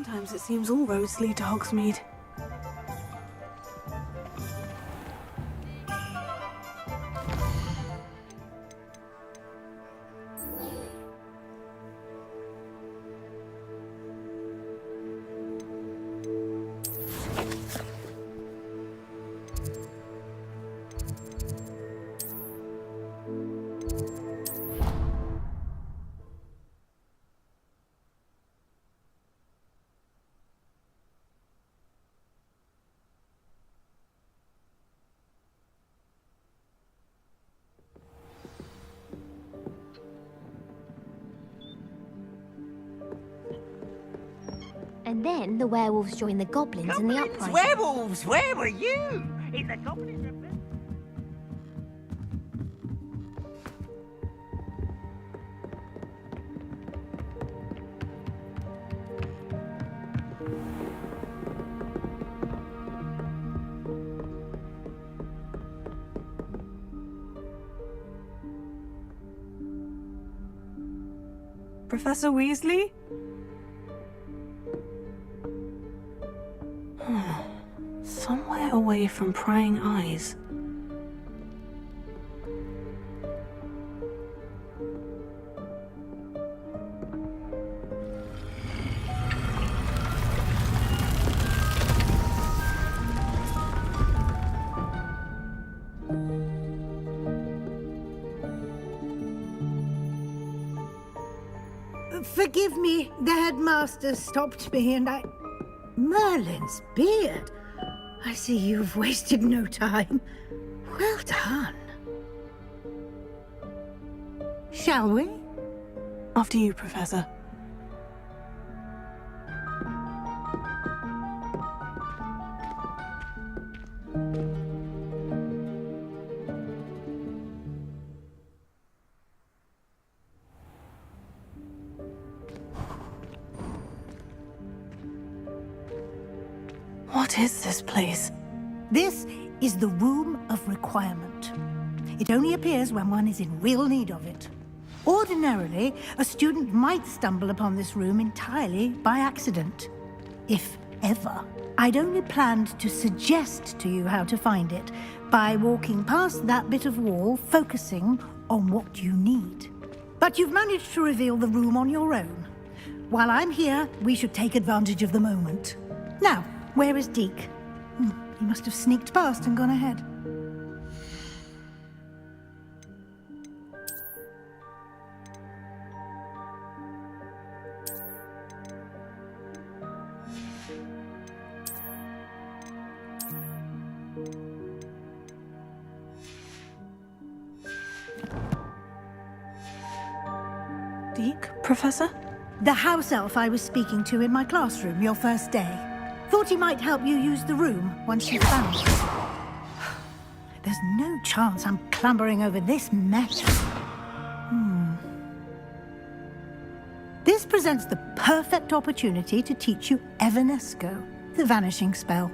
Sometimes it seems all roads lead to Hogsmeade. And then the werewolves joined the goblins in the uprising. Werewolves! Where were you? In the goblins rebellion. Professor Weasley? Somewhere away from prying eyes. Forgive me, the headmaster stopped me and I... Merlin's beard! I see you've wasted no time. Well done. Shall we? After you, Professor. What is this place? This is the Room of Requirement. It only appears when one is in real need of it. Ordinarily, a student might stumble upon this room entirely by accident. If ever. I'd only planned to suggest to you how to find it by walking past that bit of wall, focusing on what you need. But you've managed to reveal the room on your own. While I'm here, we should take advantage of the moment. Now, where is Deke? He must have sneaked past and gone ahead. Deke, Professor? The house elf I was speaking to in my classroom your first day. Thought he might help you use the room once you found it. There's no chance I'm clambering over this mess. This presents the perfect opportunity to teach you Evanesco, the vanishing spell.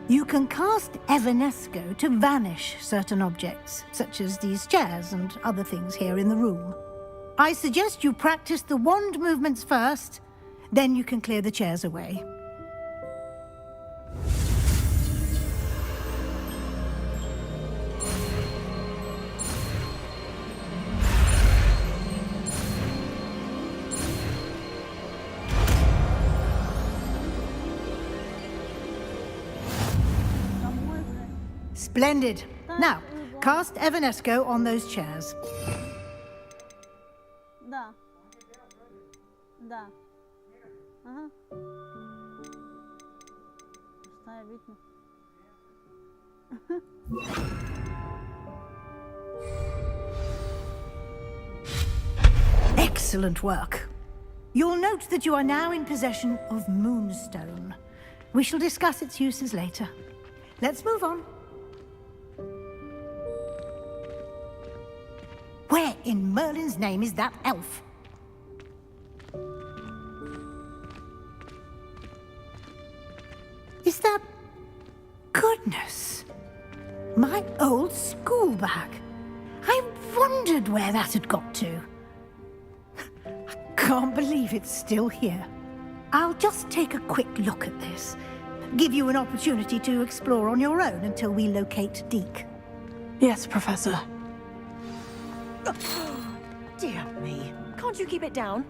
You can cast Evanesco to vanish certain objects, such as these chairs and other things here in the room. I suggest you practice the wand movements first, then you can clear the chairs away. Splendid. Now, cast Evanesco on those chairs. Да. Да. Ага. Что видно? Excellent work. You'll note that you are now in possession of Moonstone. We shall discuss its uses later. Let's move on. Where in Merlin's name is that elf? Is that... Goodness! My old school bag. I wondered where that had got to. I can't believe it's still here. I'll just take a quick look at this. Give you an opportunity to explore on your own until we locate Deke. Yes, Professor. Dear me. Can't you keep it down?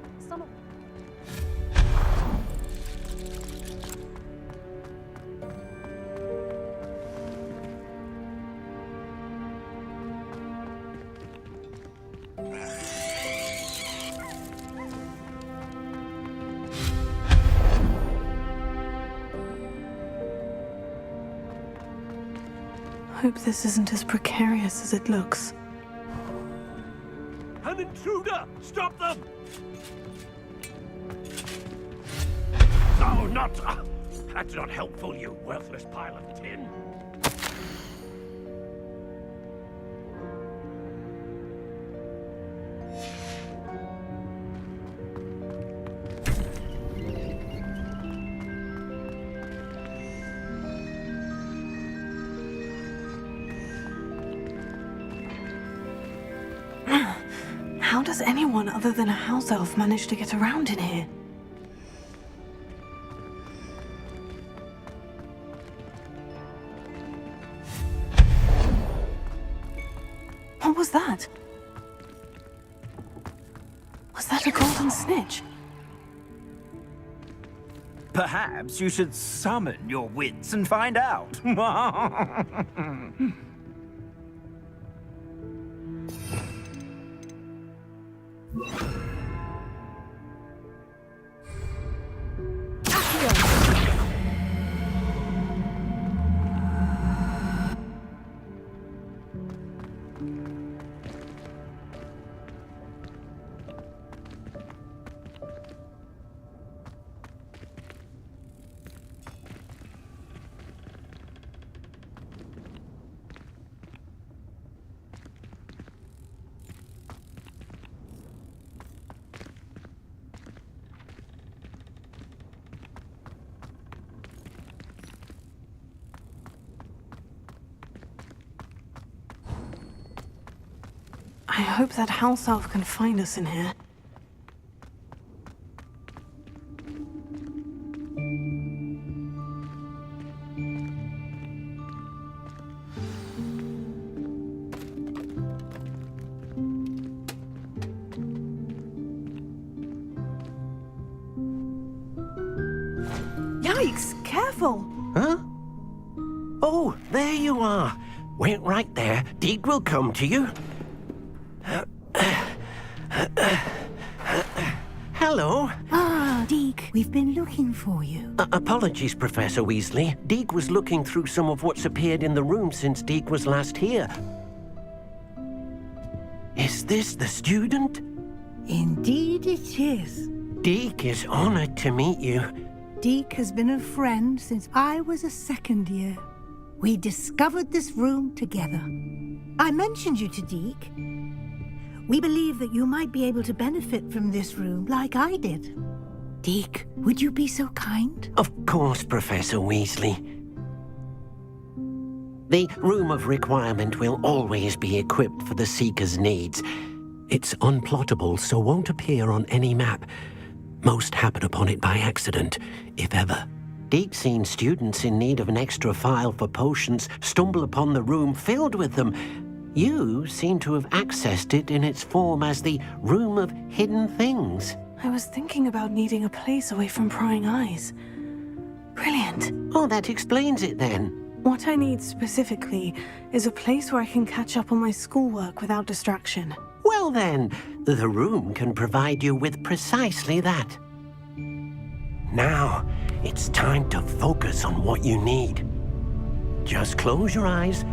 Hope this isn't as precarious as it looks. An intruder! Stop them! No, not... that's not helpful, you worthless pile of tin. How does anyone other than a house elf manage to get around in here? What was that? Was that a golden snitch? Perhaps you should summon your wits and find out. I hope that house elf can find us in here. Yikes! Careful! Huh? Oh, there you are. Wait right there. Deke will come to you. Hello. Ah, Deke, we've been looking for you. Apologies, Professor Weasley. Deke was looking through some of what's appeared in the room since Deke was last here. Is this the student? Indeed it is. Deke is honored to meet you. Deke has been a friend since I was a second year. We discovered this room together. I mentioned you to Deke. We believe that you might be able to benefit from this room like I did. Deke, would you be so kind? Of course, Professor Weasley. The Room of Requirement will always be equipped for the Seeker's needs. It's unplottable, so won't appear on any map. Most happen upon it by accident, if ever. Deke's seen students in need of an extra file for potions stumble upon the room filled with them. You seem to have accessed it in its form as the Room of Hidden Things. I was thinking about needing a place away from prying eyes. Brilliant. Oh, that explains it then. What I need specifically is a place where I can catch up on my schoolwork without distraction. Well then, the room can provide you with precisely that. Now, it's time to focus on what you need. Just close your eyes.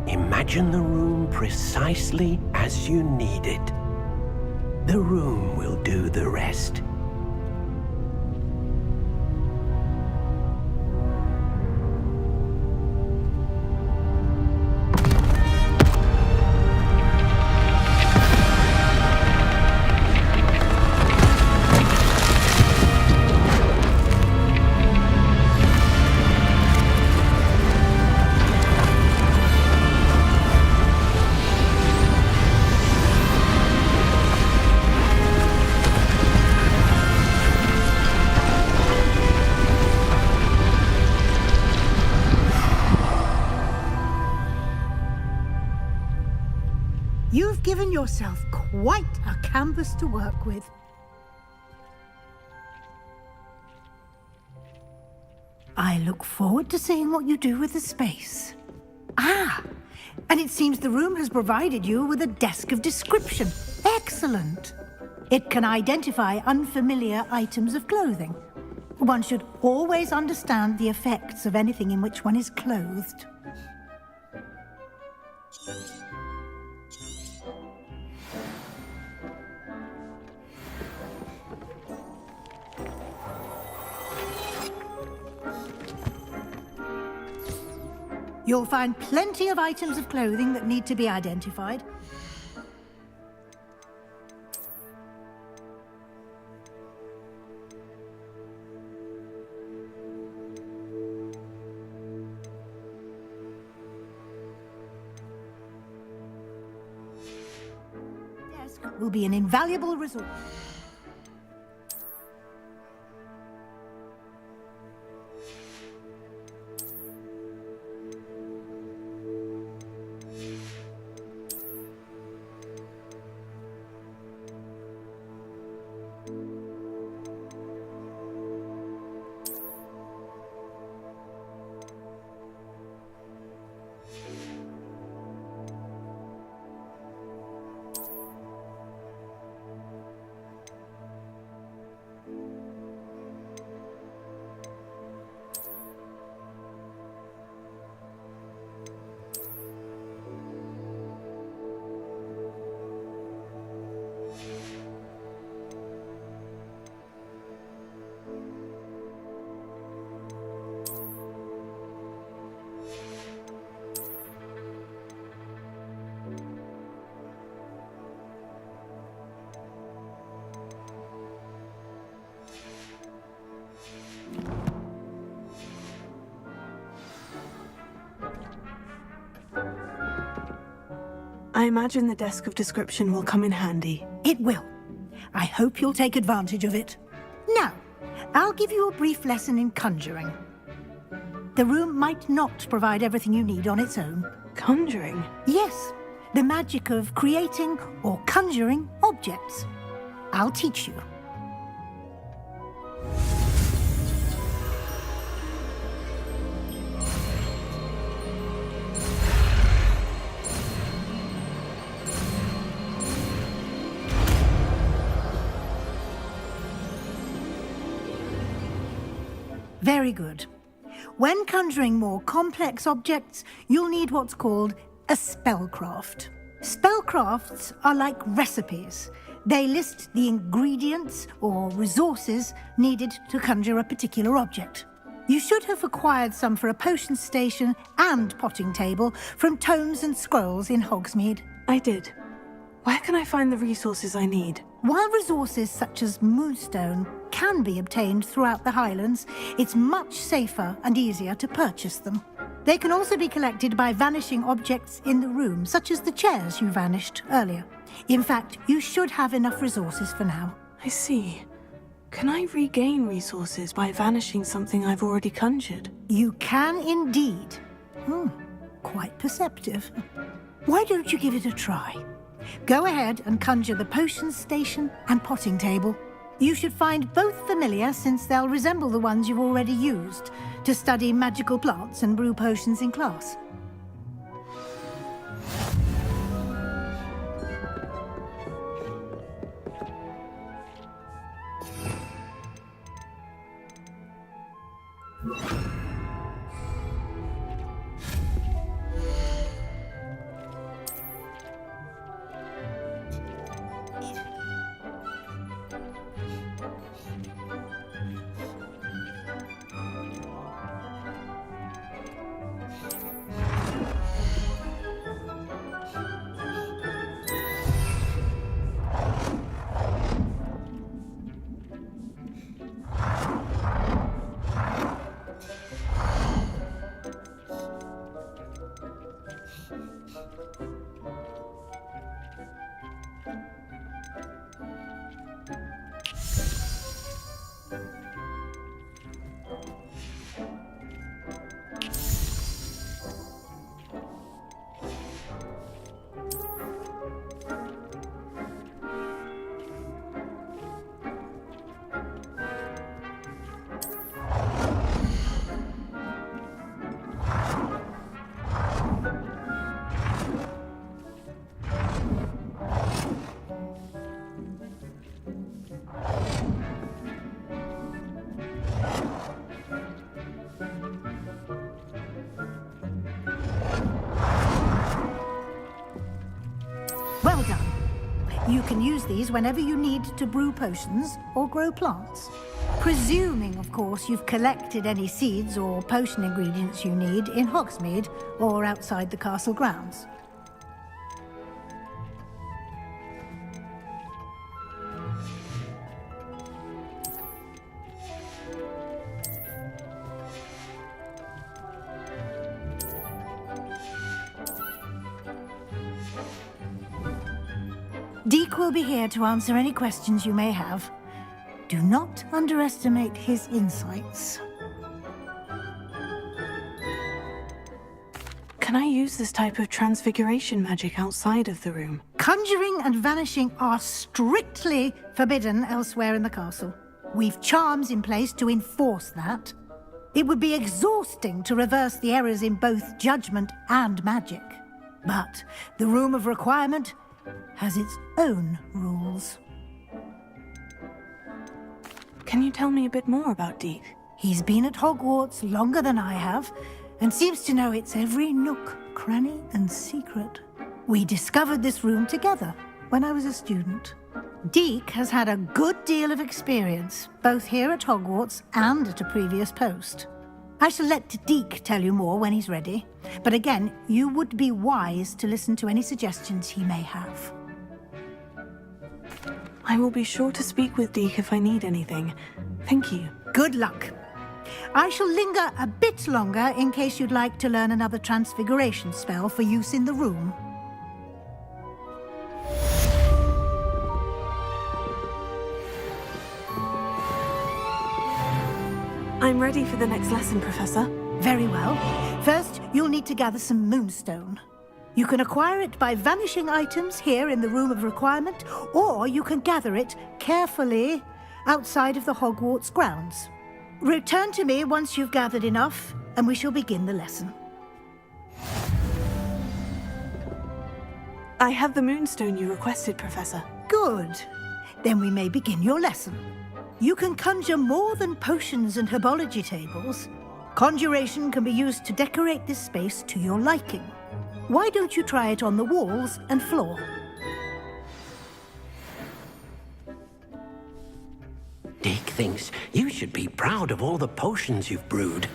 Imagine the room precisely as you need it. The room will do the rest. given yourself quite a canvas to work with. I look forward to seeing what you do with the space. Ah, and it seems the room has provided you with a desk of description. Excellent. It can identify unfamiliar items of clothing. One should always understand the effects of anything in which one is clothed. You'll find plenty of items of clothing that need to be identified. Desk will be an invaluable resource. I imagine the desk of description will come in handy. It will. I hope you'll take advantage of it. Now, I'll give you a brief lesson in conjuring. The room might not provide everything you need on its own. Conjuring? Yes, the magic of creating or conjuring objects. I'll teach you. Very good. When conjuring more complex objects, you'll need what's called a spellcraft. Spellcrafts are like recipes. They list the ingredients or resources needed to conjure a particular object. You should have acquired some for a potion station and potting table from tomes and scrolls in Hogsmeade. I did. Where can I find the resources I need? While resources such as moonstone can be obtained throughout the Highlands, it's much safer and easier to purchase them. They can also be collected by vanishing objects in the room, such as the chairs you vanished earlier. In fact, you should have enough resources for now. I see. Can I regain resources by vanishing something I've already conjured? You can indeed. Quite perceptive. Why don't you give it a try? Go ahead and conjure the potion station and potting table. You should find both familiar, since they'll resemble the ones you've already used to study magical plants and brew potions in class. You can use these whenever you need to brew potions or grow plants. Presuming, of course, you've collected any seeds or potion ingredients you need in Hogsmeade or outside the castle grounds. Deek will be here to answer any questions you may have. Do not underestimate his insights. Can I use this type of transfiguration magic outside of the room? Conjuring and vanishing are strictly forbidden elsewhere in the castle. We've charms in place to enforce that. It would be exhausting to reverse the errors in both judgment and magic. But the Room of Requirement has its own rules. Can you tell me a bit more about Deek? He's been at Hogwarts longer than I have, and seems to know its every nook, cranny, and secret. We discovered this room together when I was a student. Deek has had a good deal of experience, both here at Hogwarts and at a previous post. I shall let Deek tell you more when he's ready, but again, you would be wise to listen to any suggestions he may have. I will be sure to speak with Deek if I need anything. Thank you. Good luck. I shall linger a bit longer in case you'd like to learn another transfiguration spell for use in the room. I'm ready for the next lesson, Professor. Very well. First, you'll need to gather some moonstone. You can acquire it by vanishing items here in the Room of Requirement, or you can gather it carefully outside of the Hogwarts grounds. Return to me once you've gathered enough, and we shall begin the lesson. I have the moonstone you requested, Professor. Good. Then we may begin your lesson. You can conjure more than potions and herbology tables. Conjuration can be used to decorate this space to your liking. Why don't you try it on the walls and floor? Deek thinks you should be proud of all the potions you've brewed.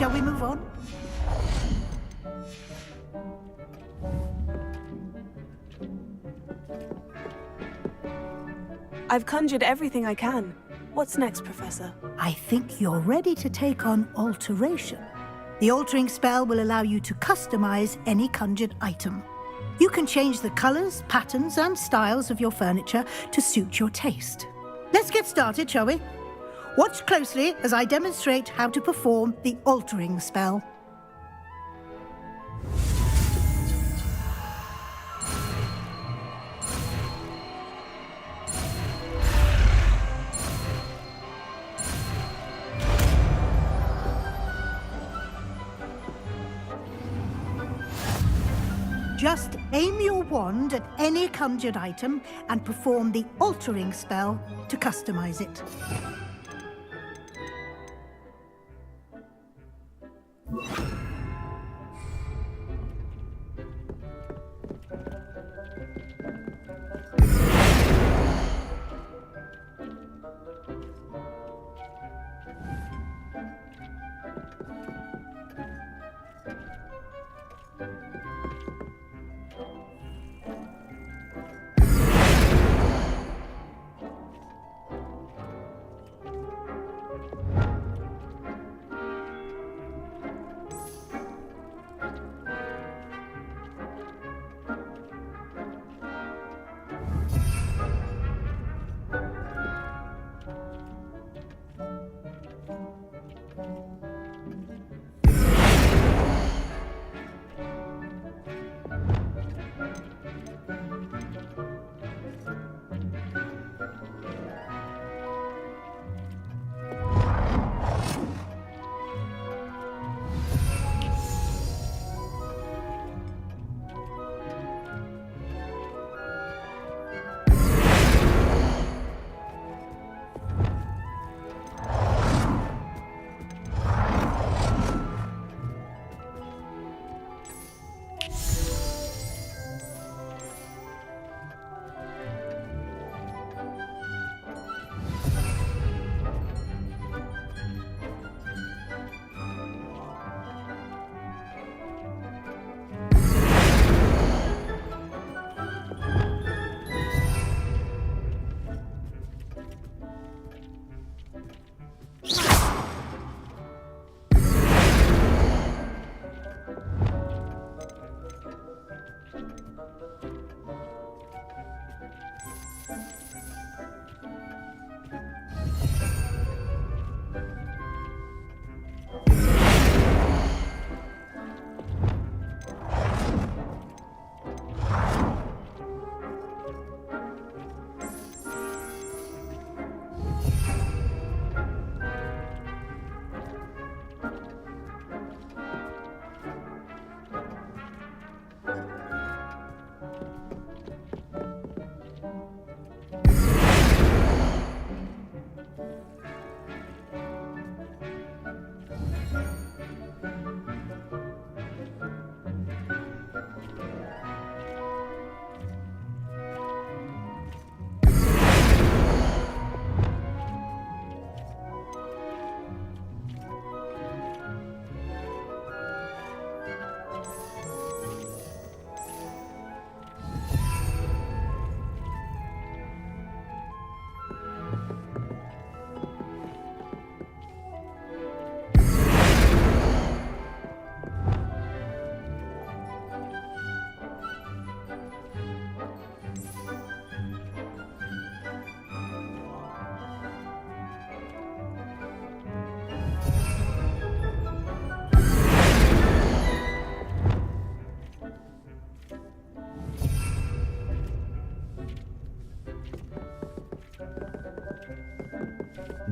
Shall we move on? I've conjured everything I can. What's next, Professor? I think you're ready to take on alteration. The altering spell will allow you to customize any conjured item. You can change the colors, patterns, and styles of your furniture to suit your taste. Let's get started, shall we? Watch closely as I demonstrate how to perform the altering spell. Just aim your wand at any conjured item and perform the altering spell to customize it.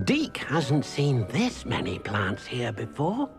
Deke hasn't seen this many plants here before.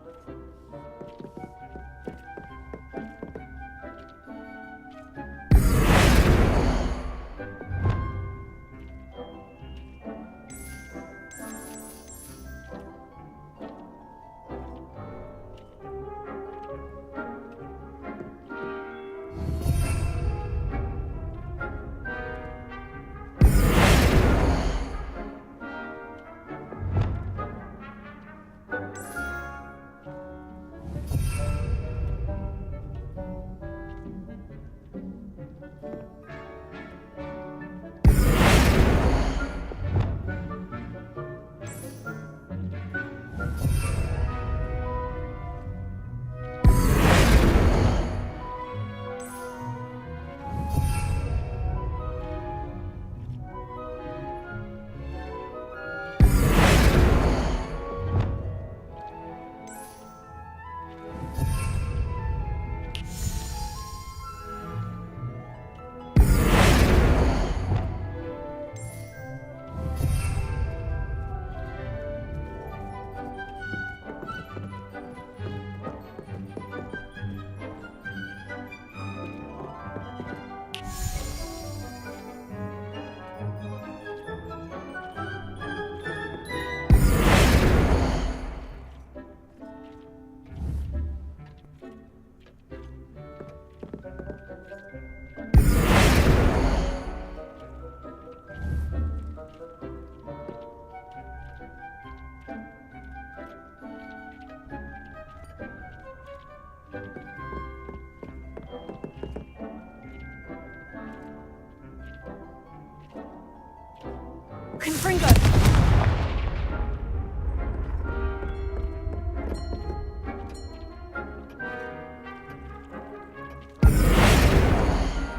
Confringo!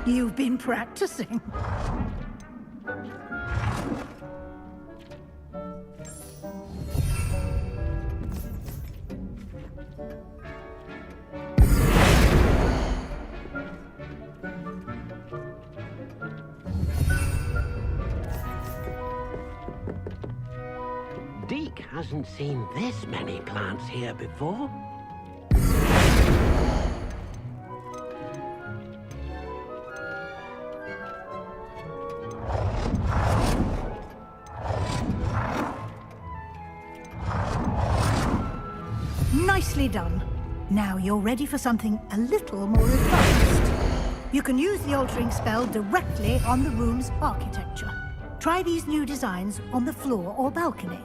You've been practicing. Deke hasn't seen this many plants here before. Nicely done. Now you're ready for something a little more advanced. You can use the altering spell directly on the room's architecture. Try these new designs on the floor or balcony.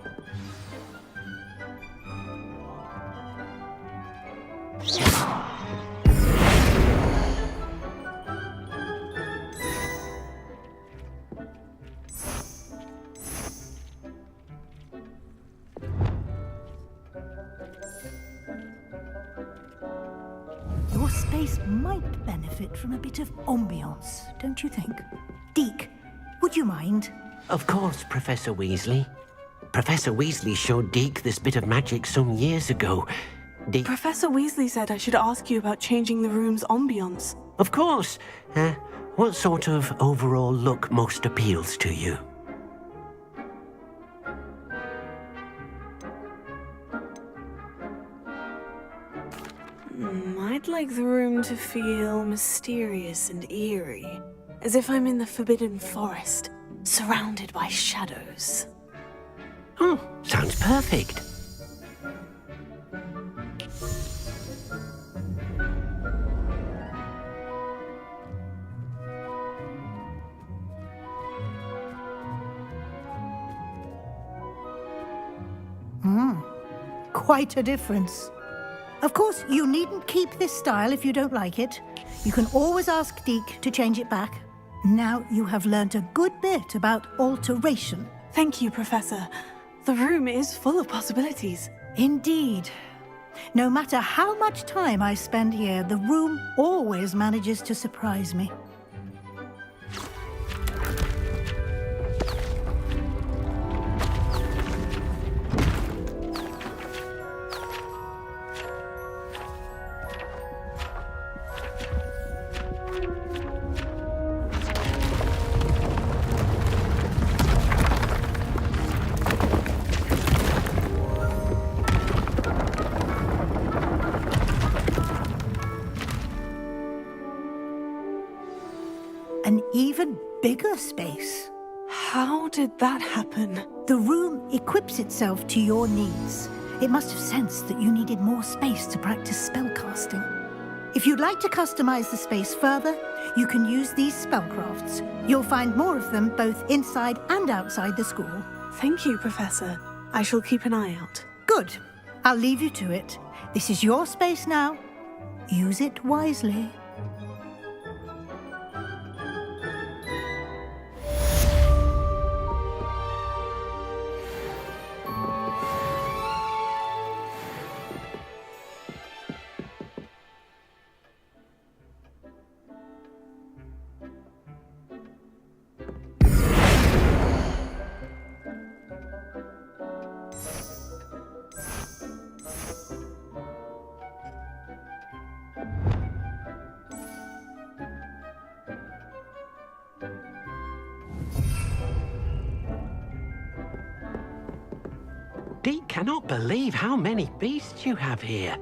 Your space might benefit from a bit of ambiance, don't you think? Deke, would you mind? Of course, Professor Weasley. Professor Weasley showed Deke this bit of magic some years ago. Deke... Professor Weasley said I should ask you about changing the room's ambience. Of course. What sort of overall look most appeals to you? I'd like the room to feel mysterious and eerie, as if I'm in the Forbidden Forest, surrounded by shadows. Oh, sounds perfect. Quite a difference. Of course, you needn't keep this style if you don't like it. You can always ask Deke to change it back. Now you have learnt a good bit about alteration. Thank you, Professor. The room is full of possibilities. Indeed. No matter how much time I spend here, the room always manages to surprise me. An even bigger space. How did that happen? The room equips itself to your needs. It must have sensed that you needed more space to practice spellcasting. If you'd like to customize the space further, you can use these spellcrafts. You'll find more of them both inside and outside the school. Thank you, Professor. I shall keep an eye out. Good. I'll leave you to it. This is your space now. Use it wisely. Deke cannot believe how many beasts you have here.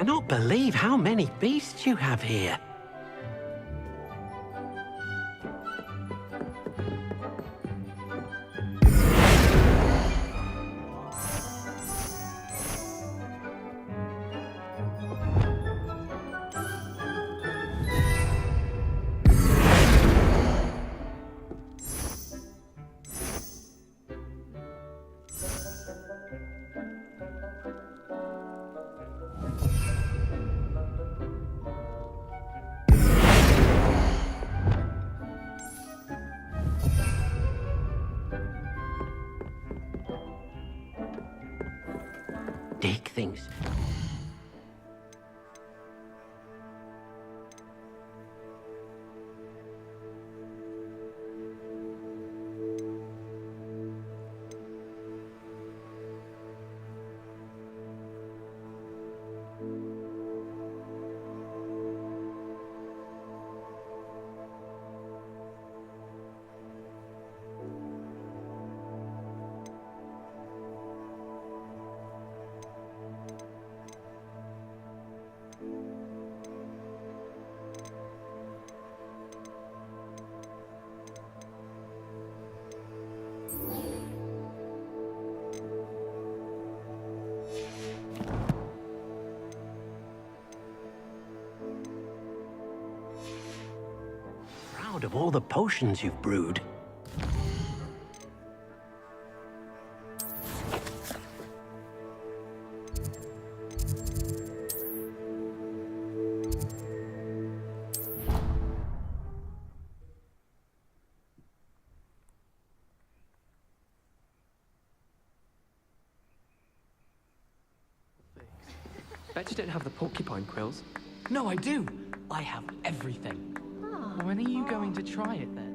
cannot believe how many beasts you have here. Dig things. Proud of all the potions you've brewed. Bet you don't have the porcupine quills. No, I do. I have everything. When are you going to try it then?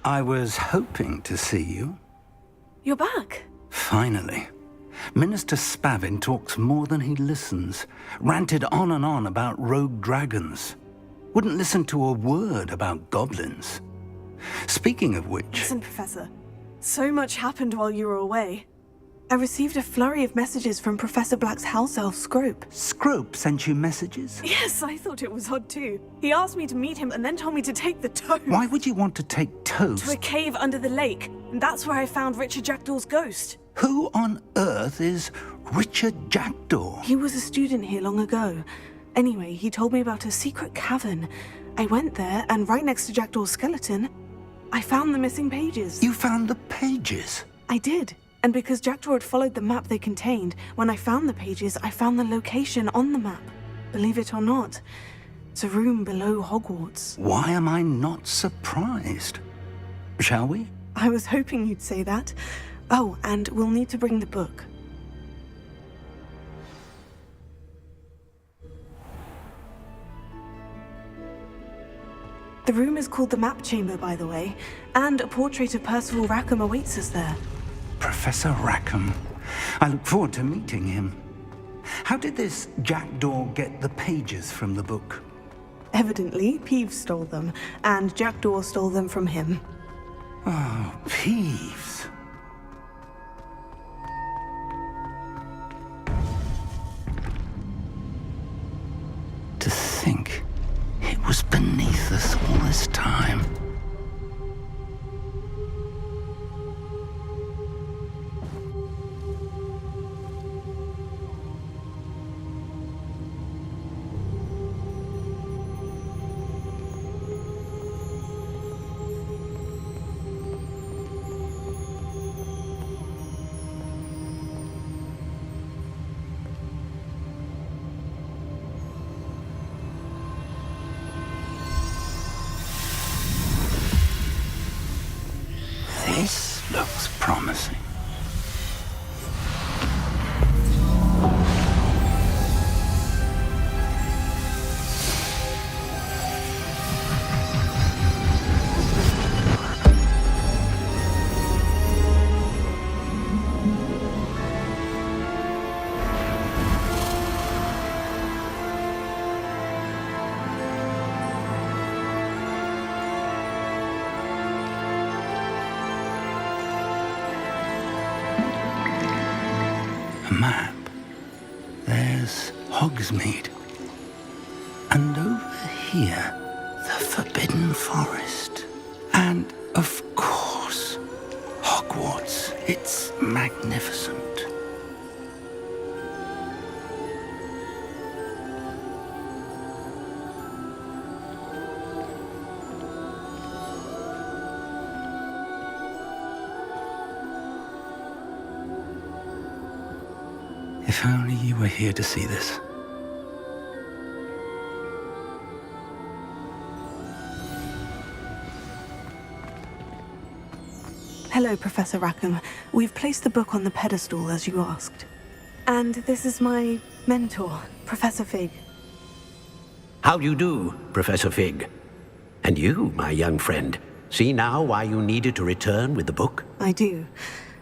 I was hoping to see you. You're back. Finally. Minister Spavin talks more than he listens. Ranted on and on about rogue dragons. Wouldn't listen to a word about goblins. Speaking of which... Listen, Professor. So much happened while you were away. I received a flurry of messages from Professor Black's house elf, Scrope. Scrope sent you messages? Yes, I thought it was odd too. He asked me to meet him and then told me to take the toast. Why would you want to take toast? To a cave under the lake. And that's where I found Richard Jackdaw's ghost. Who on earth is Richard Jackdaw? He was a student here long ago. Anyway, he told me about a secret cavern. I went there, and right next to Jackdaw's skeleton, I found the missing pages. You found the pages? I did. And because Jackdaw had followed the map they contained, when I found the pages, I found the location on the map. Believe it or not, it's a room below Hogwarts. Why am I not surprised? Shall we? I was hoping you'd say that. Oh, and we'll need to bring the book. The room is called the Map Chamber, by the way, and a portrait of Percival Rackham awaits us there. Professor Rackham. I look forward to meeting him. How did this Jackdaw get the pages from the book? Evidently, Peeves stole them, and Jackdaw stole them from him. Oh, Peeves. To think it was beneath us all this time. This looks promising. Map. There's Hogsmeade. And over here, the Forbidden Forest. And, of course, Hogwarts. It's magnificent. If only you were here to see this. Hello, Professor Rackham. We've placed the book on the pedestal as you asked. And this is my mentor, Professor Fig. How do you do, Professor Fig? And you, my young friend, see now why you needed to return with the book? I do.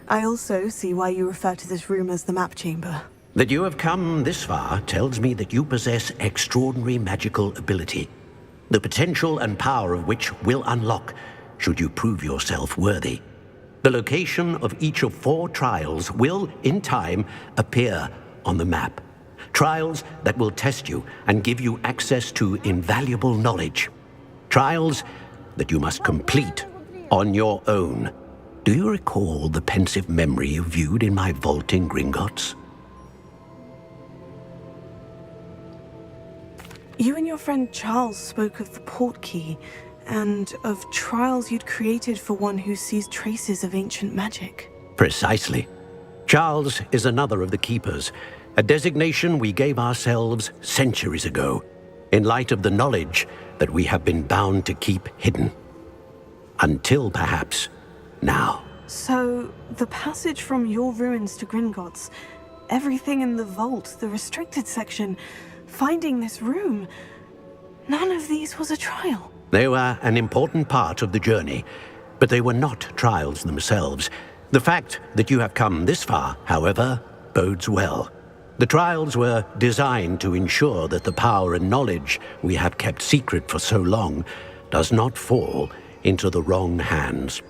I also see why you refer to this room as the Map Chamber. That you have come this far tells me that you possess extraordinary magical ability, the potential and power of which will unlock should you prove yourself worthy. The location of each of 4 trials will, in time, appear on the map. Trials that will test you and give you access to invaluable knowledge. Trials that you must complete on your own. Do you recall the pensive memory you viewed in my vault in Gringotts? You and your friend Charles spoke of the portkey, and of trials you'd created for one who sees traces of ancient magic. Precisely. Charles is another of the Keepers, a designation we gave ourselves centuries ago, in light of the knowledge that we have been bound to keep hidden. Until, perhaps, now. So, the passage from your ruins to Gringotts, everything in the vault, the restricted section, finding this room, none of these was a trial. They were an important part of the journey, But they were not trials themselves. The fact that you have come this far, however, bodes well. The trials were designed to ensure that the power and knowledge we have kept secret for so long does not fall into the wrong hands.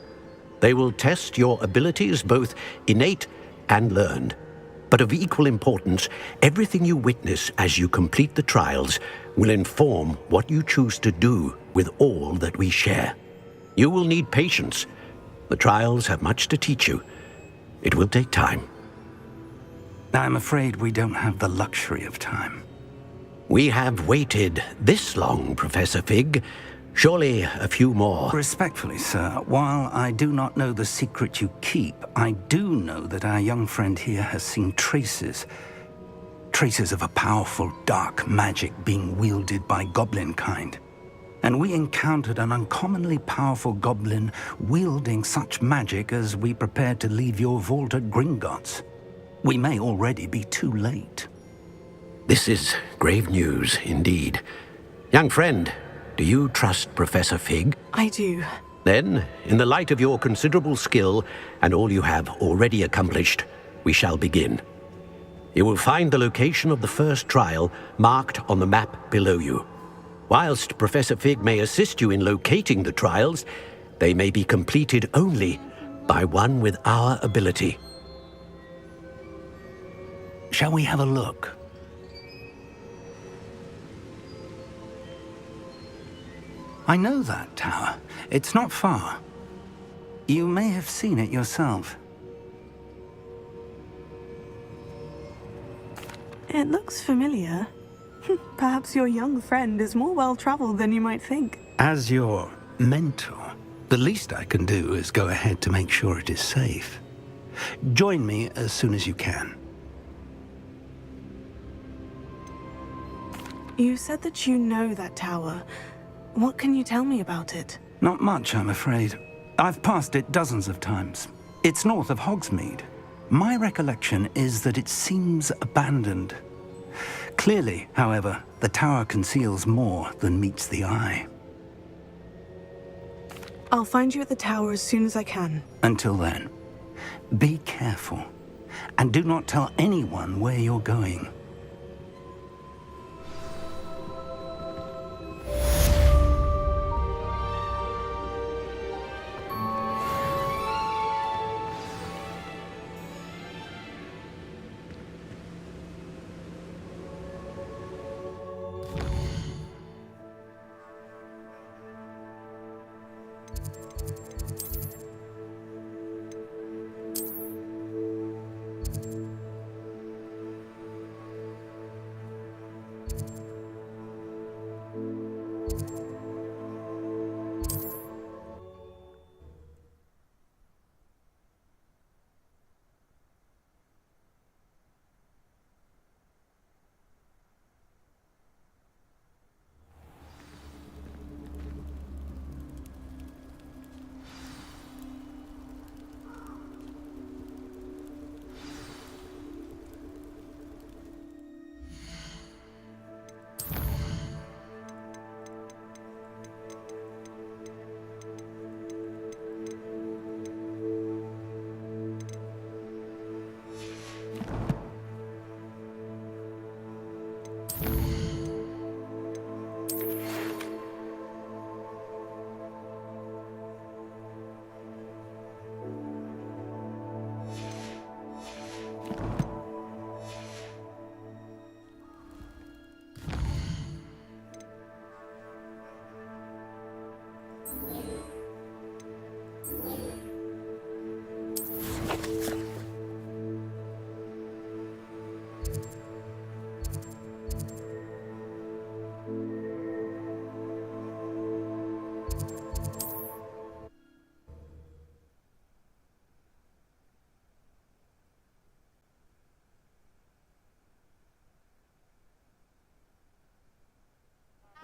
They will test your abilities, both innate and learned. But of equal importance, everything you witness as you complete the trials will inform what you choose to do with all that we share. You will need patience. The trials have much to teach you. It will take time. I'm afraid we don't have the luxury of time. We have waited this long, Professor Fig. Surely a few more. Respectfully, sir, while I do not know the secret you keep, I do know that our young friend here has seen traces of a powerful dark magic being wielded by goblin kind. And we encountered an uncommonly powerful goblin wielding such magic as we prepared to leave your vault at Gringotts. We may already be too late. This is grave news indeed. Young friend, do you trust Professor Fig? I do. Then, in the light of your considerable skill and all you have already accomplished, we shall begin. You will find the location of the first trial marked on the map below you. Whilst Professor Fig may assist you in locating the trials, they may be completed only by one with our ability. Shall we have a look? I know that tower. It's not far. You may have seen it yourself. It looks familiar. Perhaps your young friend is more well-traveled than you might think. As your mentor, the least I can do is go ahead to make sure it is safe. Join me as soon as you can. You said that you know that tower. What can you tell me about it? Not much, I'm afraid. I've passed it dozens of times. It's north of Hogsmeade. My recollection is that it seems abandoned. Clearly, however, the tower conceals more than meets the eye. I'll find you at the tower as soon as I can. Until then, be careful, and do not tell anyone where you're going.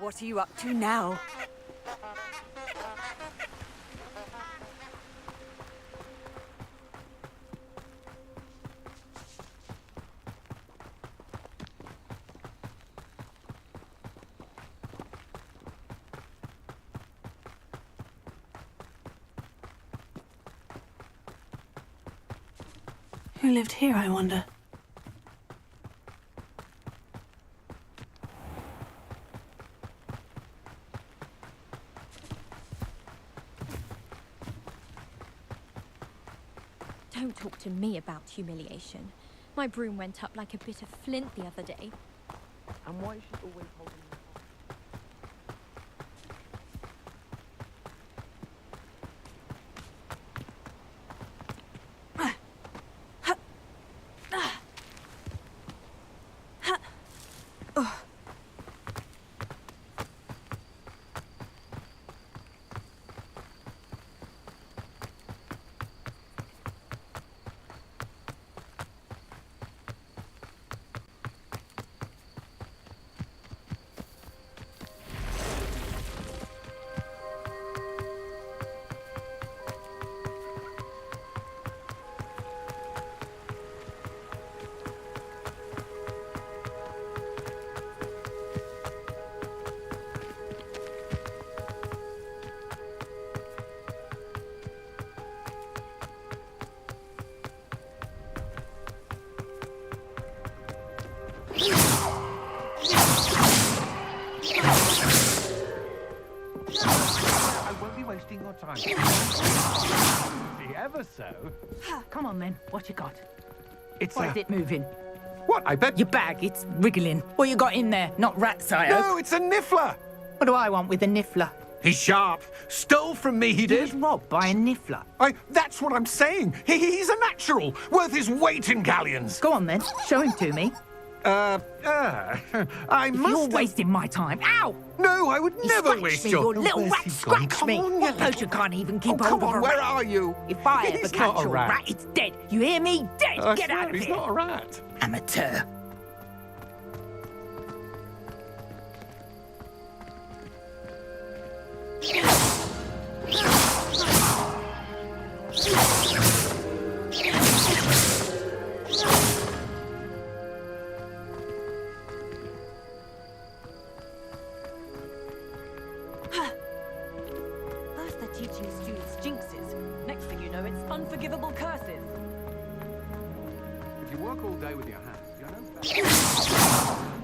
What are you up to now? Who lived here, I wonder? Don't talk to me about humiliation. My broom went up like a bit of flint the other day. And why is she always holding me? I won't be wasting your time. Ever so. Come on then, what you got? It's Why is it moving? What? I bet. Your bag, it's wriggling. What you got in there? Not rats, I hope. No, it's a niffler. What do I want with a niffler? He's sharp. Stole from me, he He was robbed by a niffler. That's what I'm saying. He's a natural, worth his weight in galleons. Go on then, show him to me. I If must. you're have- wasting my time. Ow! No, I would You never scratched waste me, your. you little Where's rat, he gone? scratch Come me. on, you What little- poacher can't even keep Oh, come hold of on, a where rat? are you? If I He's ever not catch a a rat. rat, it's dead. You hear me? Dead. I Get out swear of he's here. not a rat. Amateur. First they're teaching students jinxes. Next thing you know, it's unforgivable curses. If you work all day with your hands, you're no better.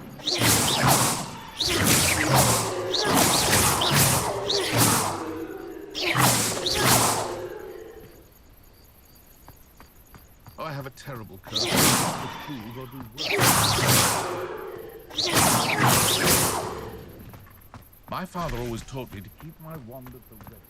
I have a terrible curse. The fools I do work. My father always taught me to keep my wand at the ready.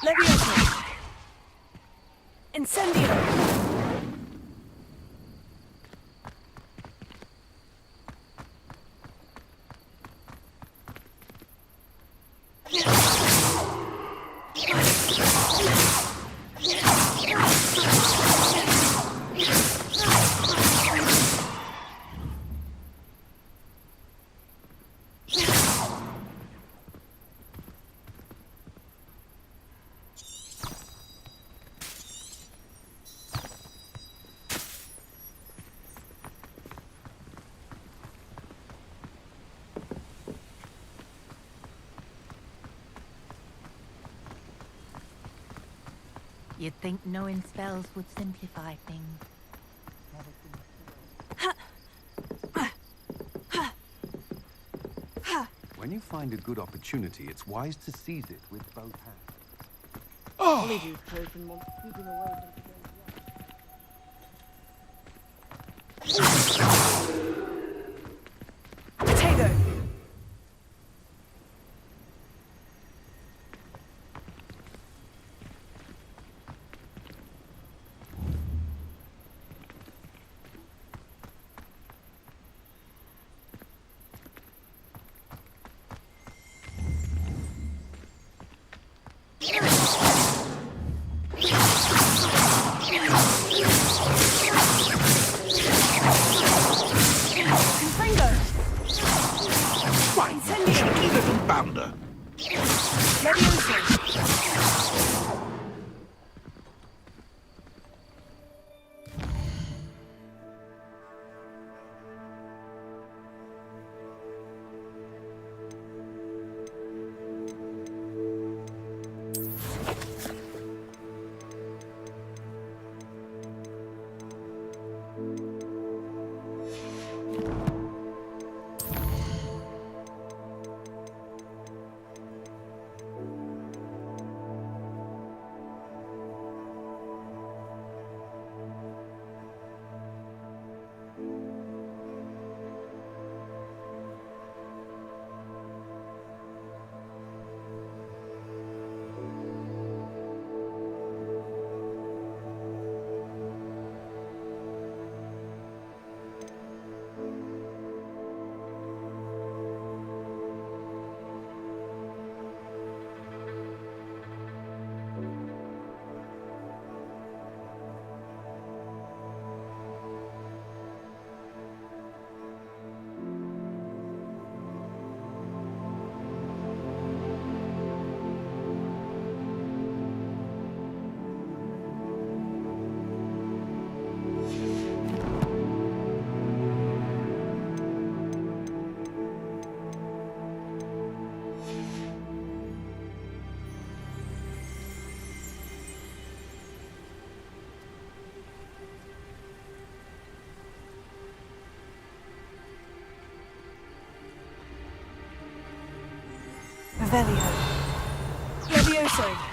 Leviosa! Incendio! You'd think knowing spells would simplify things. When you find a good opportunity, it's wise to seize it with both hands. Holydew Trojan wants keeping away from Potato! Bounder. Revelio. Levioso.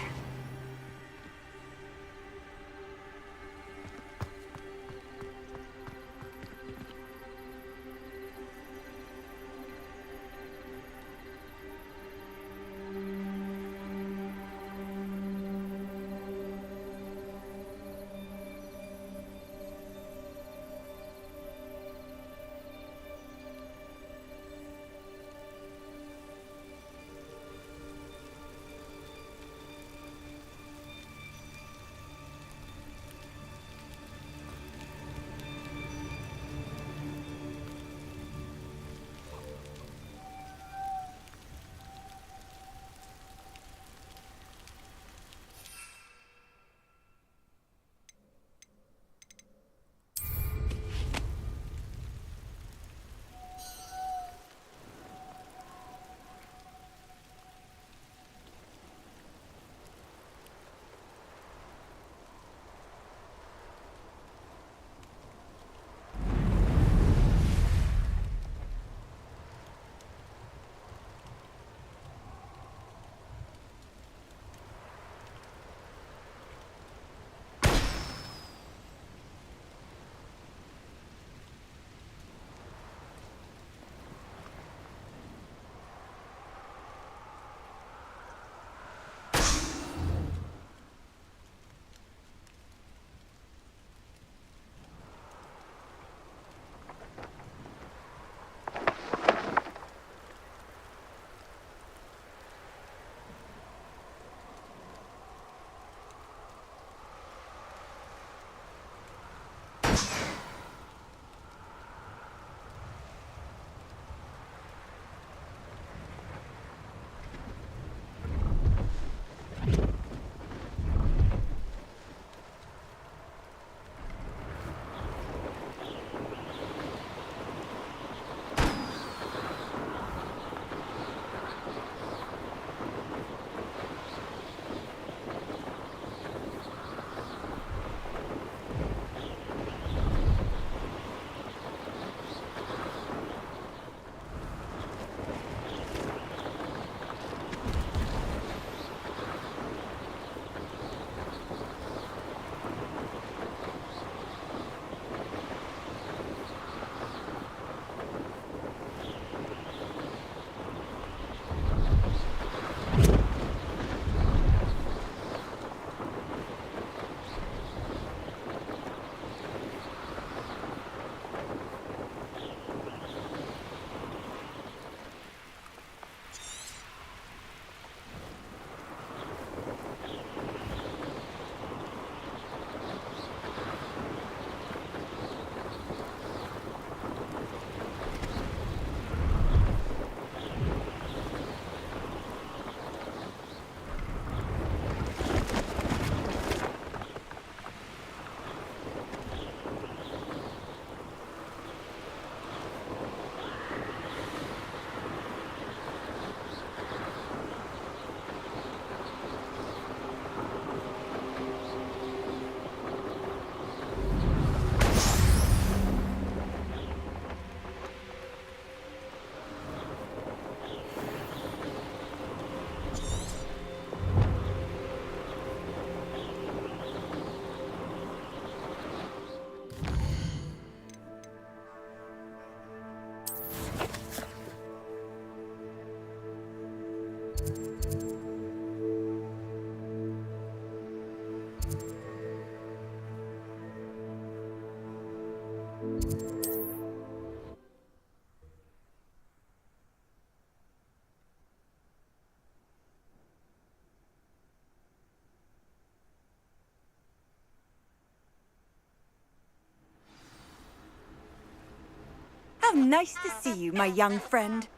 How nice to see you, my young friend.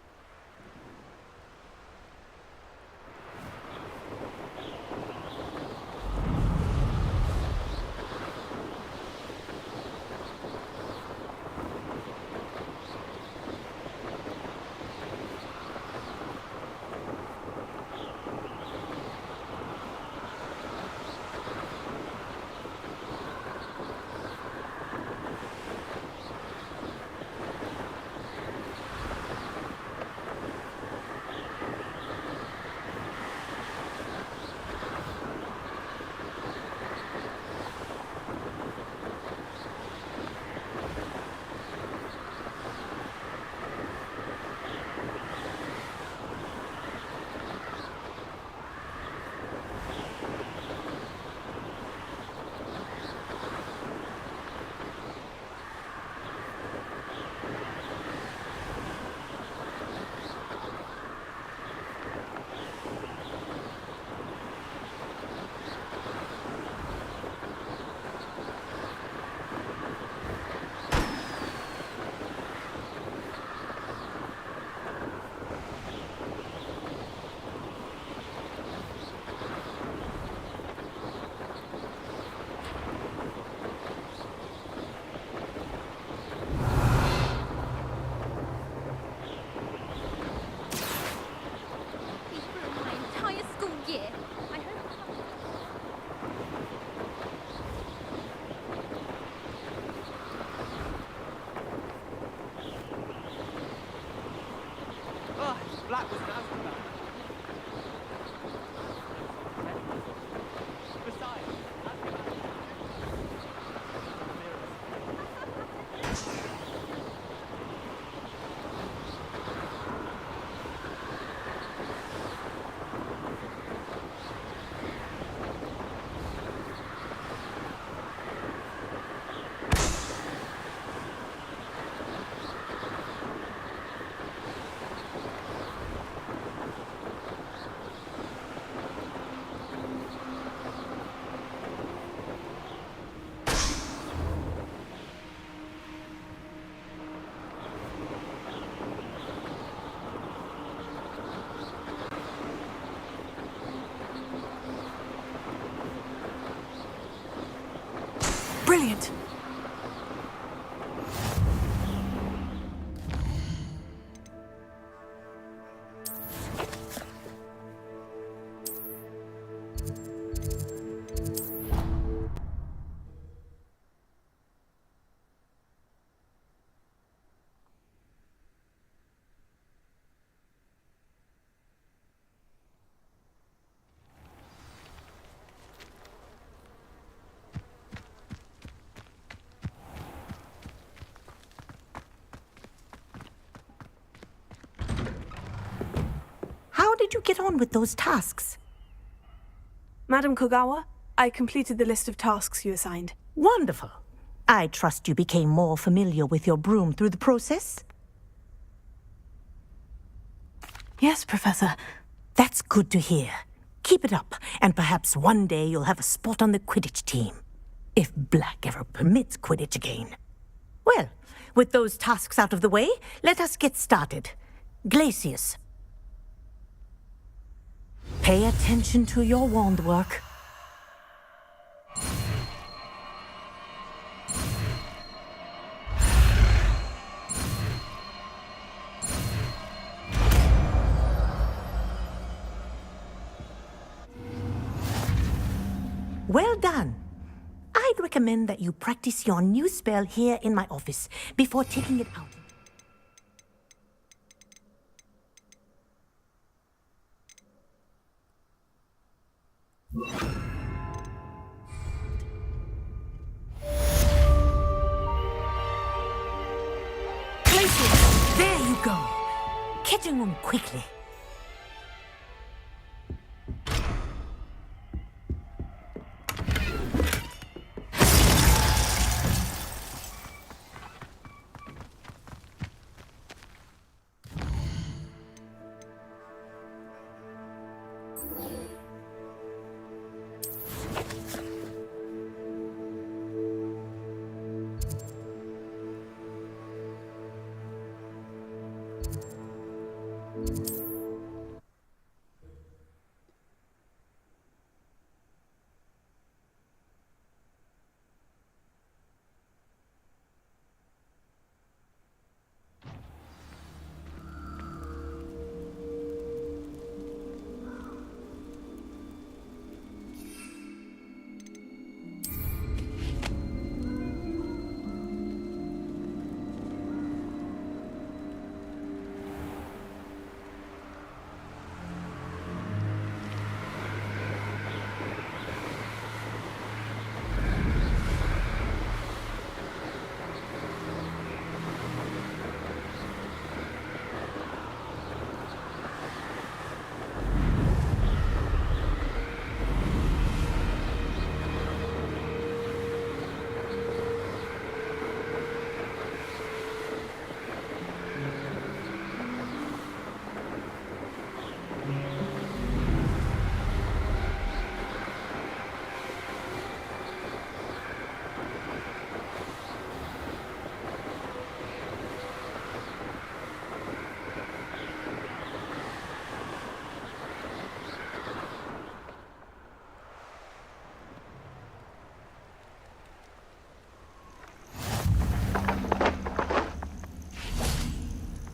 Brilliant. How did you get on with those tasks? Madam Kogawa, I completed the list of tasks you assigned. Wonderful. I trust you became more familiar with your broom through the process? Yes, Professor. That's good to hear. Keep it up, and perhaps one day you'll have a spot on the Quidditch team. If Black ever permits Quidditch again. Well, with those tasks out of the way, let us get started. Glacius. Pay attention to your wand work. Well done. I'd recommend that you practice your new spell here in my office before taking it out. Glacius, there you go. Catching them quickly.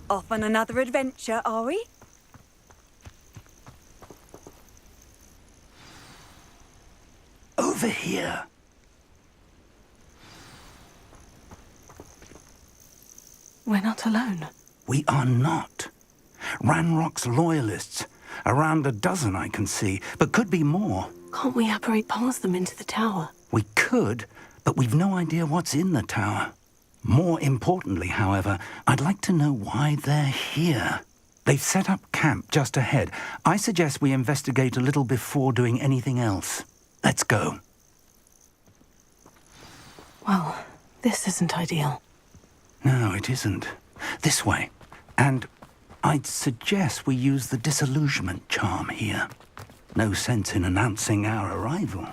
Off on another adventure, are we? Over here. We're not alone. We are not. Ranrock's loyalists. Around a dozen I can see, but could be more. Can't we apparate past them into the tower? We could, but we've no idea what's in the tower. More importantly, however, I'd like to know why they're here. They've set up camp just ahead. I suggest we investigate a little before doing anything else. Let's go. Well, this isn't ideal. No, it isn't. This way. And I'd suggest we use the disillusionment charm here. No sense in announcing our arrival.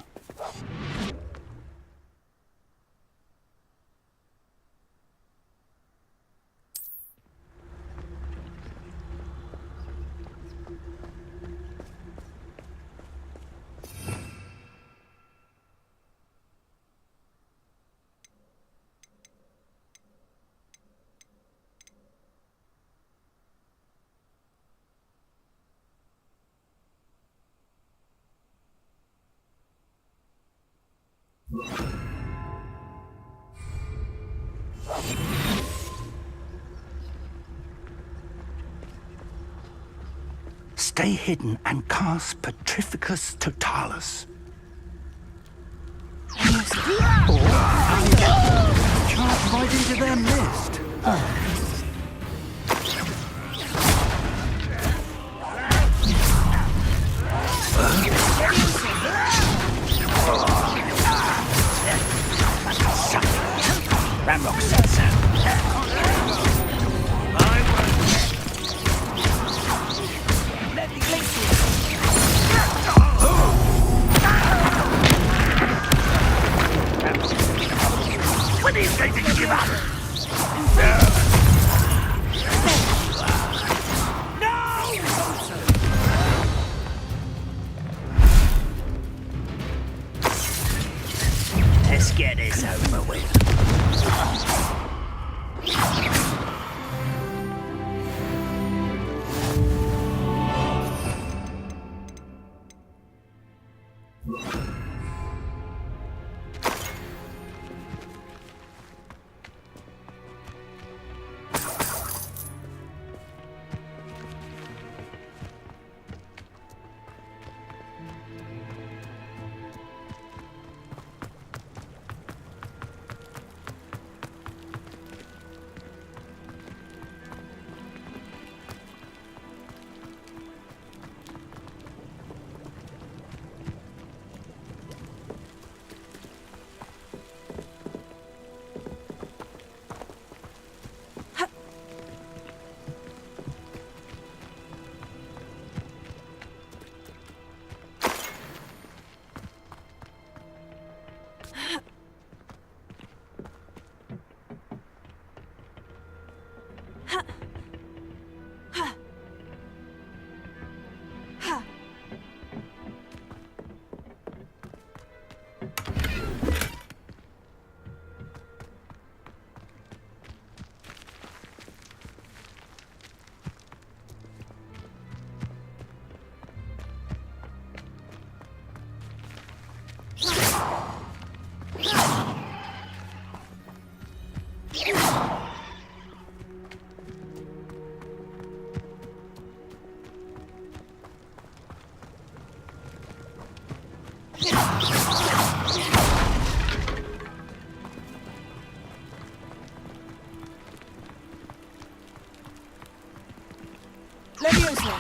Stay hidden and cast Petrificus Totalis. Charge right into their mist. Ramrock said so. When are you going to give up? Let's get this over with. Leviosa!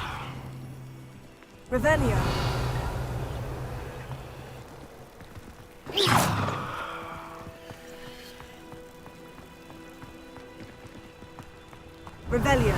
Revelio! Revelio!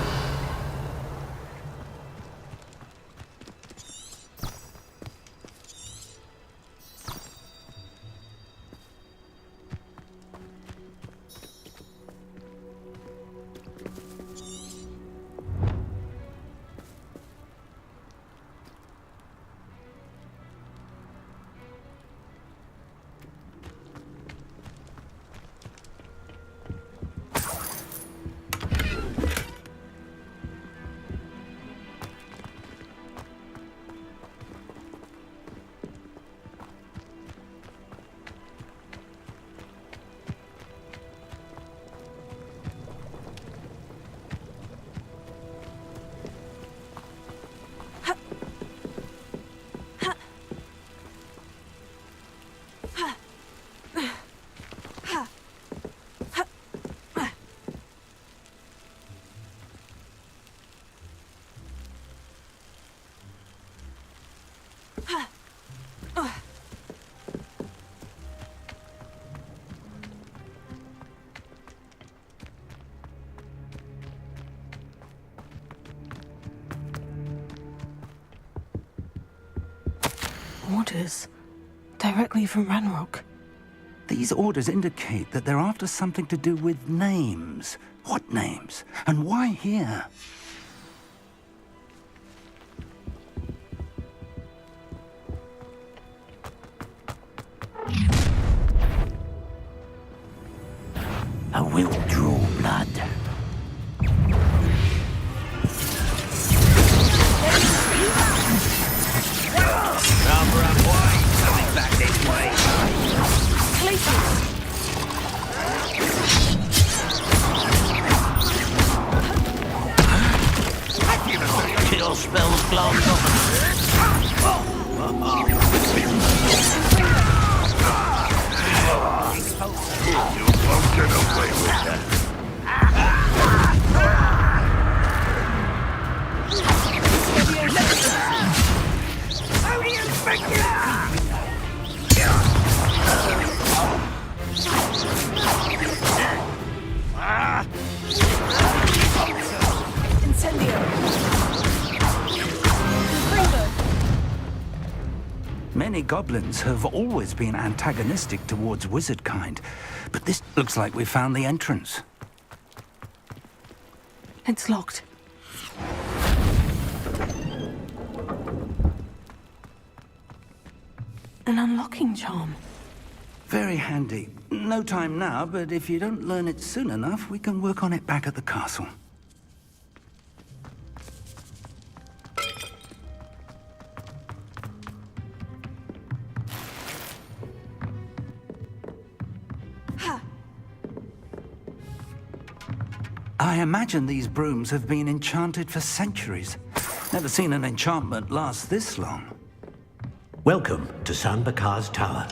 Orders. Directly from Ranrock. These orders indicate that they're after something to do with names. What names? And why here? A will draw blood. Number up wide, coming back this way. Many goblins have always been antagonistic towards wizard kind, but this looks like we found the entrance. It's locked. An unlocking charm. Very handy. No time now, but if you don't learn it soon enough, we can work on it back at the castle. I imagine these brooms have been enchanted for centuries. Never seen an enchantment last this long. Welcome to San Bakar's Tower.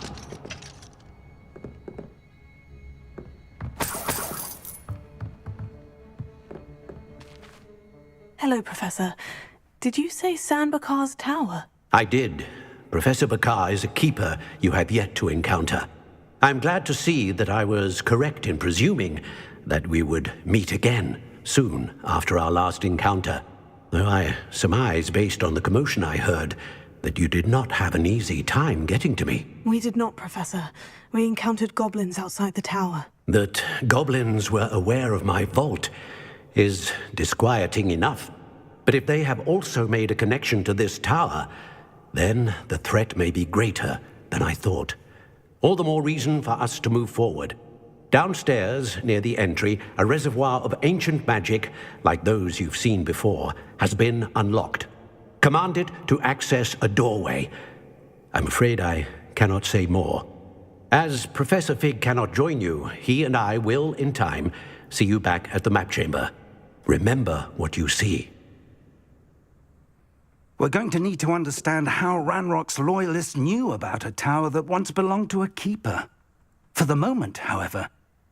Hello, Professor. Did you say San Bakar's Tower? I did. Professor Bakar is a keeper you have yet to encounter. I'm glad to see that I was correct in presuming that we would meet again soon after our last encounter. Though I surmise, based on the commotion I heard, that you did not have an easy time getting to me. We did not, Professor. We encountered goblins outside the tower. That goblins were aware of my vault is disquieting enough. But if they have also made a connection to this tower, then the threat may be greater than I thought. All the more reason for us to move forward. Downstairs, near the entry, a reservoir of ancient magic, like those you've seen before, has been unlocked. Commanded to access a doorway. I'm afraid I cannot say more. As Professor Fig cannot join you, he and I will, in time, see you back at the map chamber. Remember what you see. We're going to need to understand how Ranrock's loyalists knew about a tower that once belonged to a keeper. For the moment, however,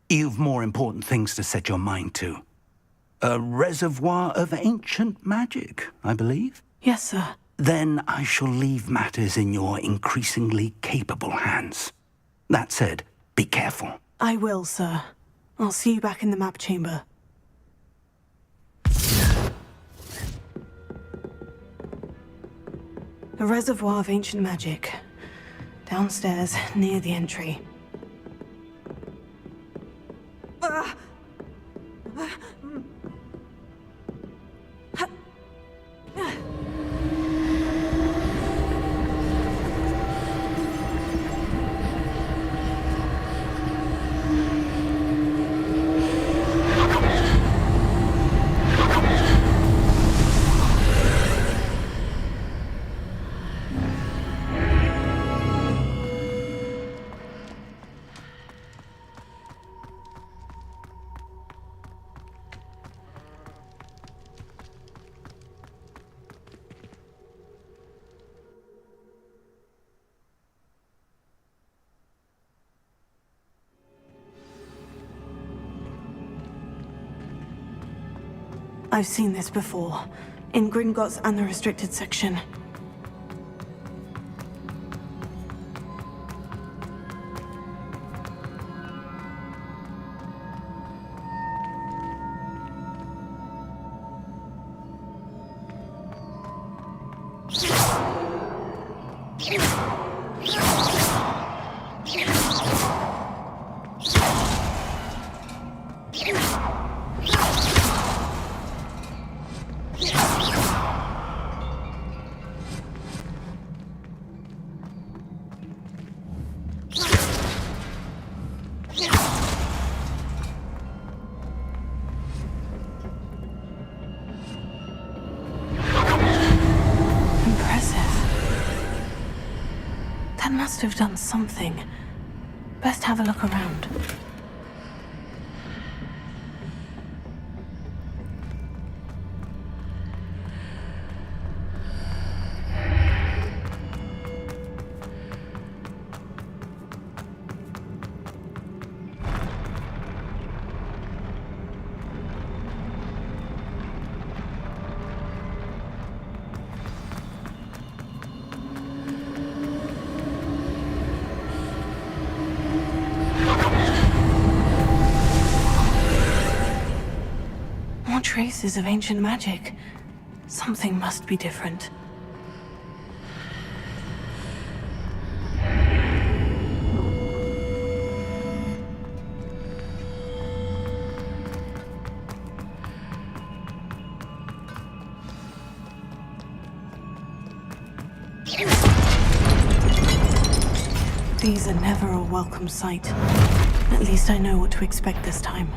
you've more important things to set your mind to. A reservoir of ancient magic, I believe? Yes, sir. Then I shall leave matters in your increasingly capable hands. That said, be careful. I will, sir. I'll see you back in the map chamber. A reservoir of ancient magic. Downstairs, near the entry. I've seen this before, in Gringotts and the restricted section. Must have done something. Best have a look around. traces of ancient magic. Something must be different. These are never a welcome sight. At least I know what to expect this time.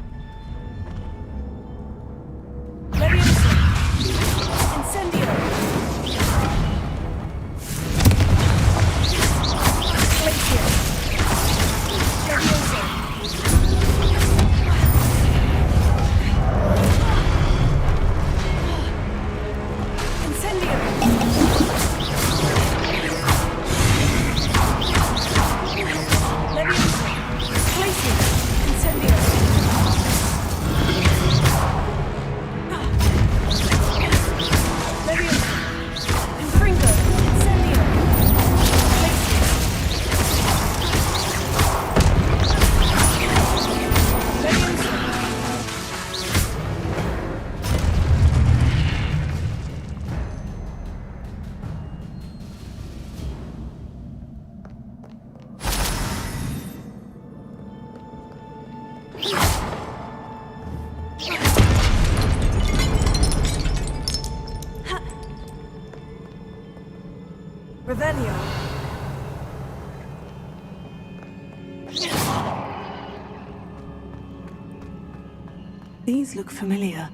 These look familiar.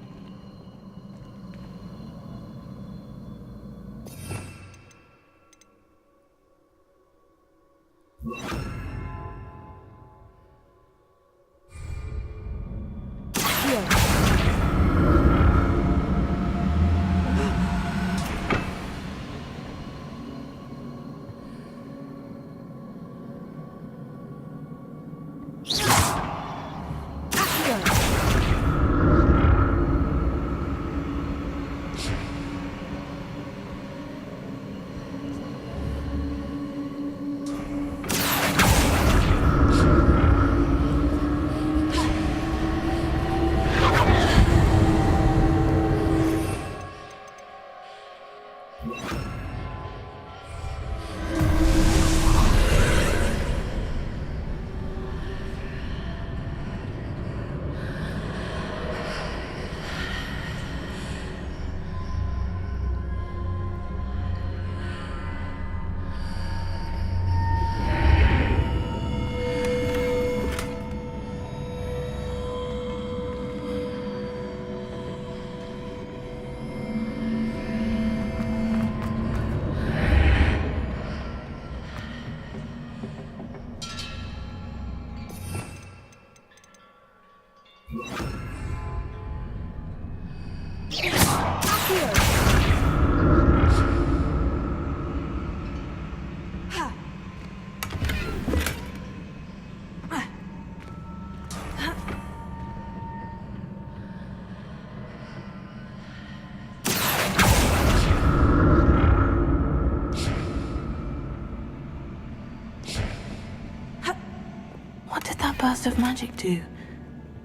What did that burst of magic do?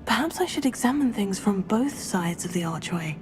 Perhaps I should examine things from both sides of the archway.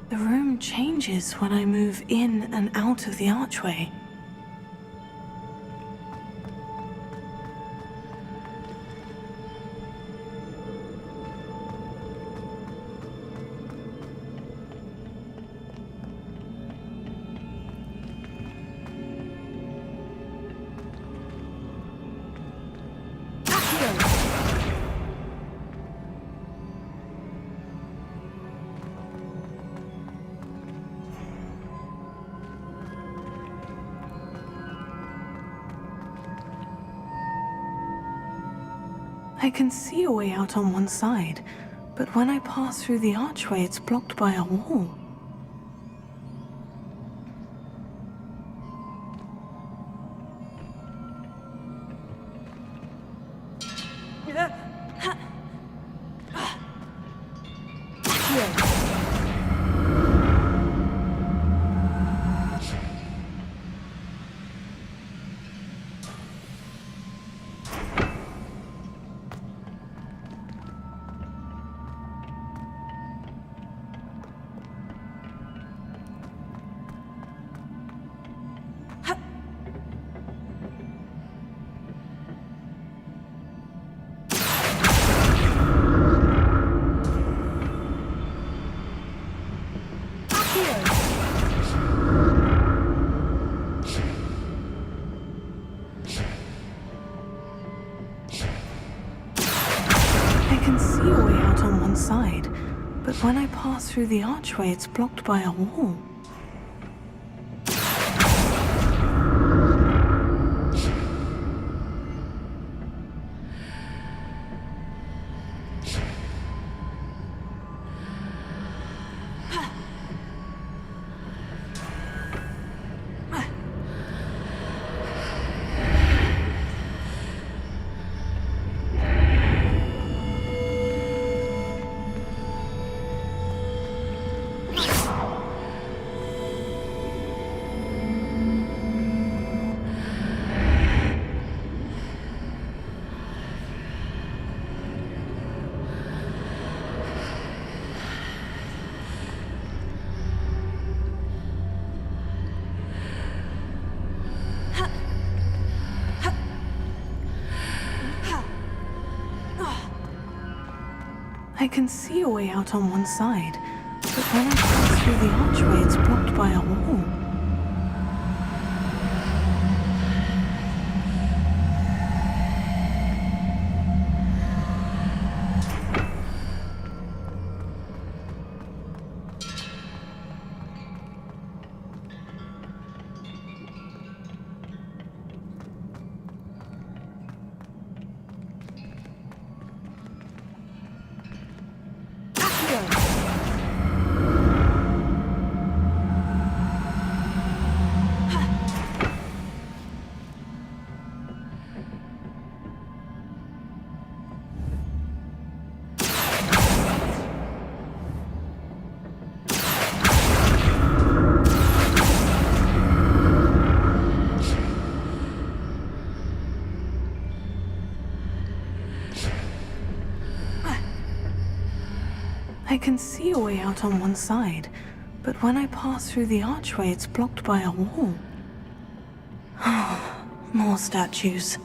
The room changes when I move in and out of the archway. I can see a way out on one side, but when I pass through the archway, it's blocked by a wall. Side, but when I pass through the archway, it's blocked by a wall. I can see a way out on one side, but when I pass through the archway, it's blocked by a wall. I can see a way out on one side, but when I pass through the archway, it's blocked by a wall. More statues.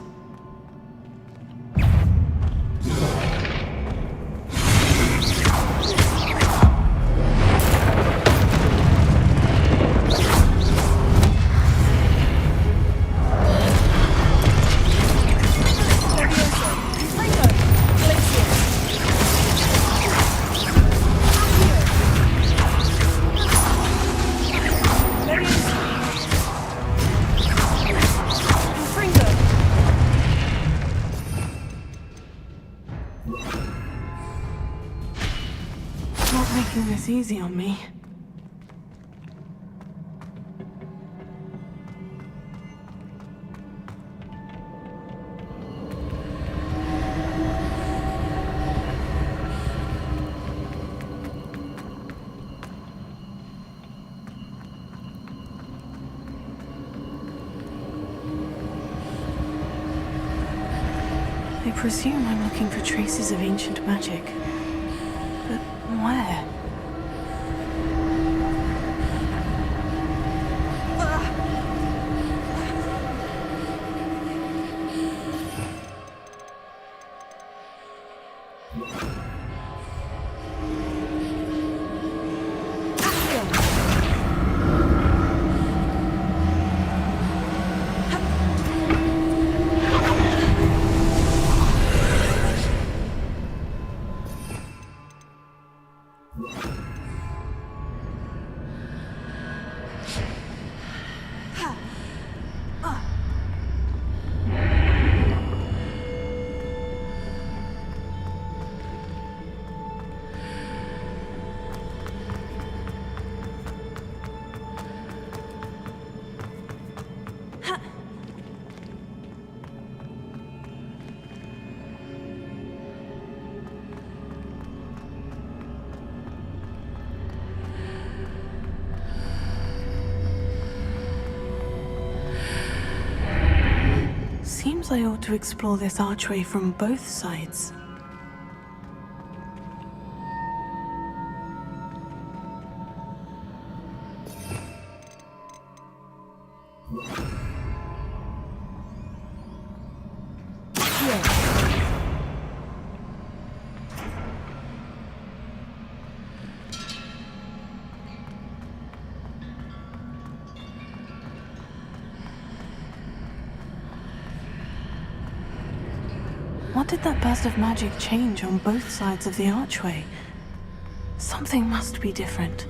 Making this easy on me. I presume I'm looking for traces of ancient magic. But where? I ought to explore this archway from both sides. What did that burst of magic change on both sides of the archway? Something must be different.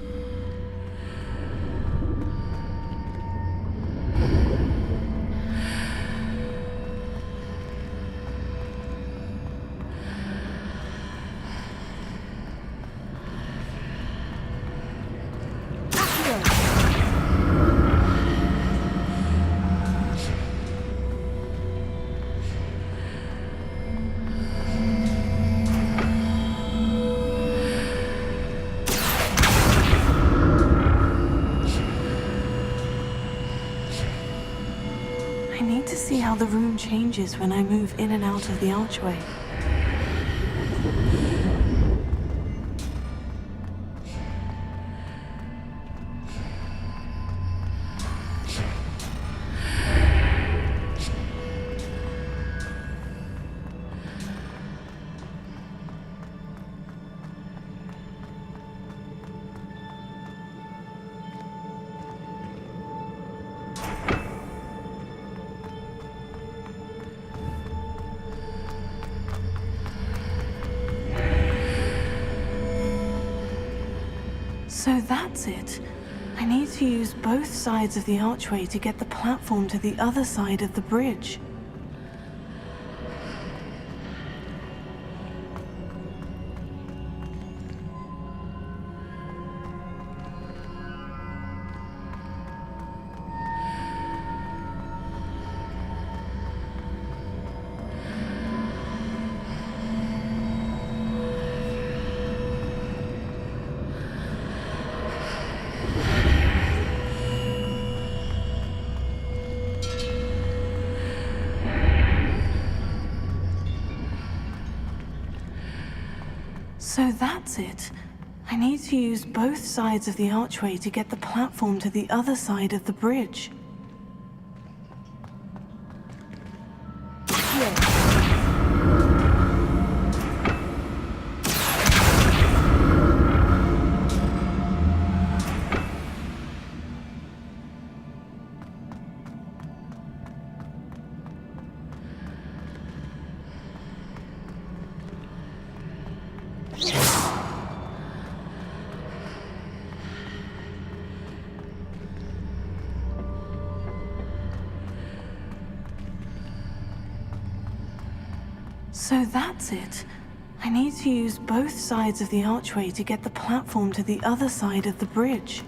I need to see how the room changes when I move in and out of the archway. So that's it. I need to use both sides of the archway to get the platform to the other side of the bridge. So that's it. I need to use both sides of the archway to get the platform to the other side of the bridge. So that's it. I need to use both sides of the archway to get the platform to the other side of the bridge.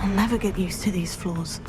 I'll never get used to these floors.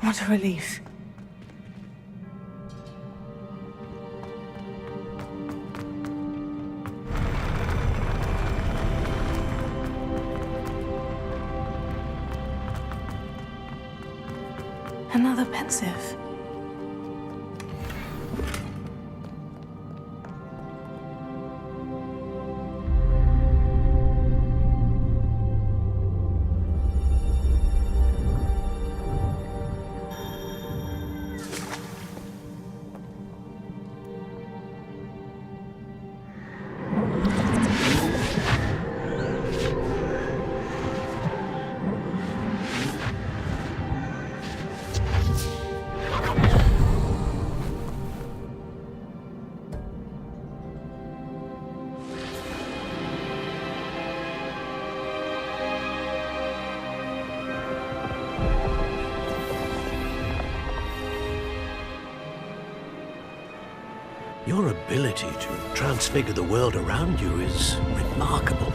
What a relief. Another pensive. Your ability to transfigure the world around you is remarkable.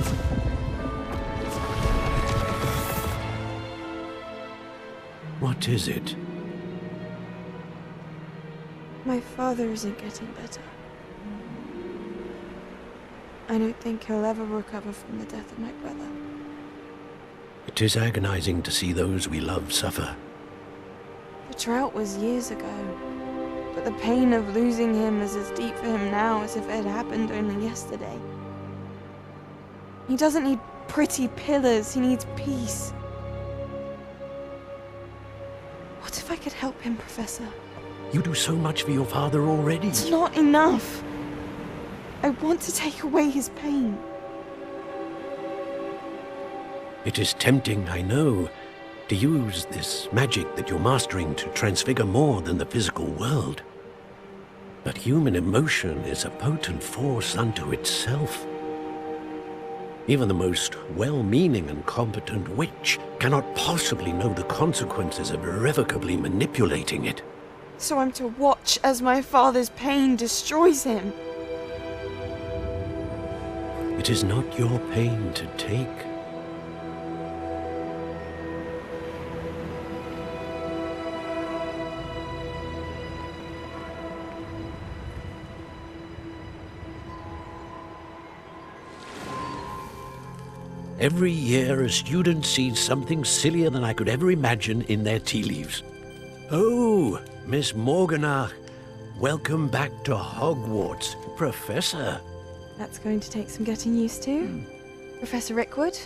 What is it? My father isn't getting better. I don't think he'll ever recover from the death of my brother. It is agonizing to see those we love suffer. The drought was years ago, but the pain of losing him is as deep for him now as if it had happened only yesterday. He doesn't need pretty pillars, he needs peace. What if I could help him, Professor? You do so much for your father already. It's not enough. I want to take away his pain. It is tempting, I know, to use this magic that you're mastering to transfigure more than the physical world. But human emotion is a potent force unto itself. Even the most well-meaning and competent witch cannot possibly know the consequences of irrevocably manipulating it. So I'm to watch as my father's pain destroys him. It is not your pain to take. Every year, a student sees something sillier than I could ever imagine in their tea leaves. Oh, Miss Morganach, welcome back to Hogwarts, Professor. That's going to take some getting used to. Professor Rickwood?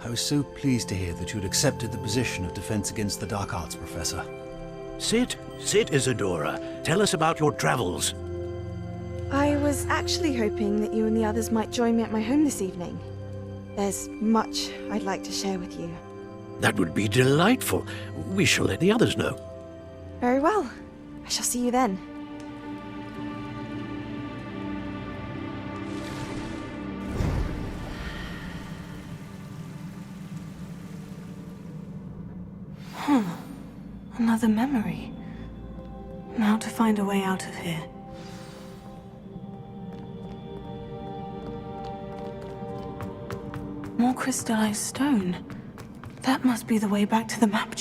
I was so pleased to hear that you'd accepted the position of Defense Against the Dark Arts, Professor. Sit, Isadora. Tell us about your travels. I was actually hoping that you and the others might join me at my home this evening. There's much I'd like to share with you. That would be delightful. We shall let the others know. Very well. I shall see you then. Another memory. Now to find a way out of here. More crystallized stone. That must be the way back to the map.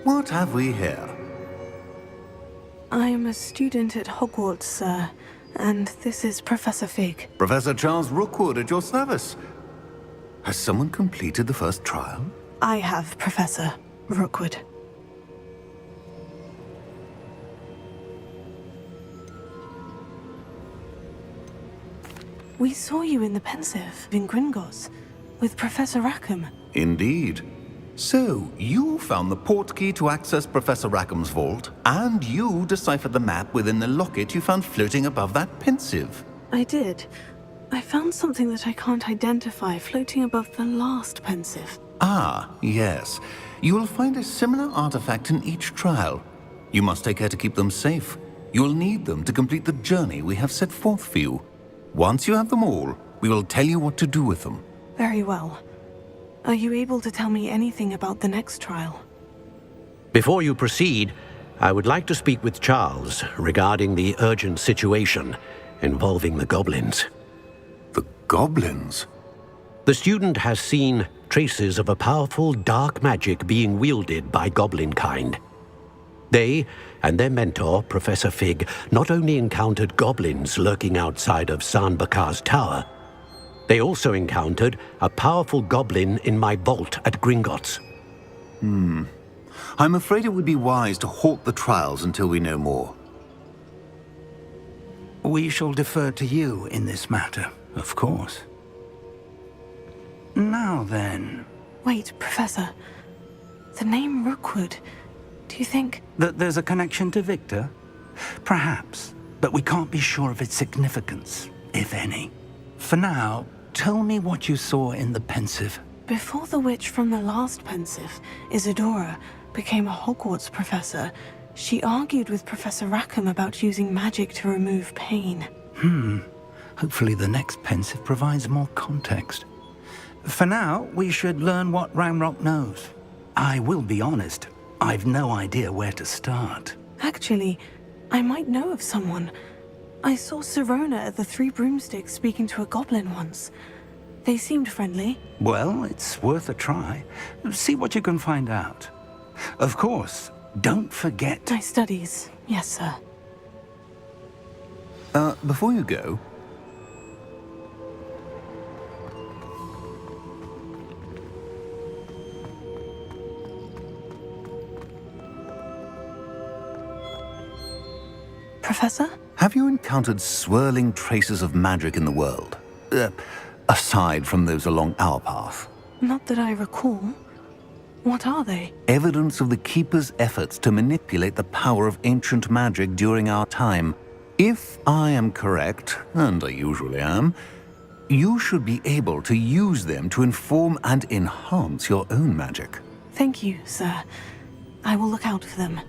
What have we here? I'm a student at Hogwarts, sir, and this is Professor Fig. Professor Charles Rookwood at your service. Has someone completed the first trial? I have, Professor Rookwood. We saw you in the Pensive in Gringotts with Professor Rackham. Indeed. So, you found the portkey to access Professor Rackham's vault, and you deciphered the map within the locket you found floating above that Pensive. I did. I found something that I can't identify floating above the last Pensive. Ah, yes. You will find a similar artifact in each trial. You must take care to keep them safe. You will need them to complete the journey we have set forth for you. Once you have them all, we will tell you what to do with them. Very well. Are you able to tell me anything about the next trial? Before you proceed, I would like to speak with Charles regarding the urgent situation involving the goblins. The goblins? The student has seen traces of a powerful dark magic being wielded by goblin kind. They and their mentor, Professor Fig, not only encountered goblins lurking outside of San Bakar's tower, they also encountered a powerful goblin in my vault at Gringotts. I'm afraid it would be wise to halt the trials until we know more. We shall defer to you in this matter, of course. Now then... Wait, Professor. The name Rookwood. Do you think... That there's a connection to Victor? Perhaps, but we can't be sure of its significance, if any. For now, tell me what you saw in the Pensive. Before the witch from the last Pensive, Isadora, became a Hogwarts professor, she argued with Professor Rackham about using magic to remove pain. Hopefully the next Pensive provides more context. For now, we should learn what Ranrock knows. I will be honest, I've no idea where to start. Actually, I might know of someone. I saw Sirona at the Three Broomsticks speaking to a goblin once. They seemed friendly. Well, it's worth a try. See what you can find out. Of course, don't forget... My studies, yes, sir. Before you go... Professor? Have you encountered swirling traces of magic in the world? Aside from those along our path? Not that I recall. What are they? Evidence of the Keeper's efforts to manipulate the power of ancient magic during our time. If I am correct, and I usually am, you should be able to use them to inform and enhance your own magic. Thank you, sir. I will look out for them.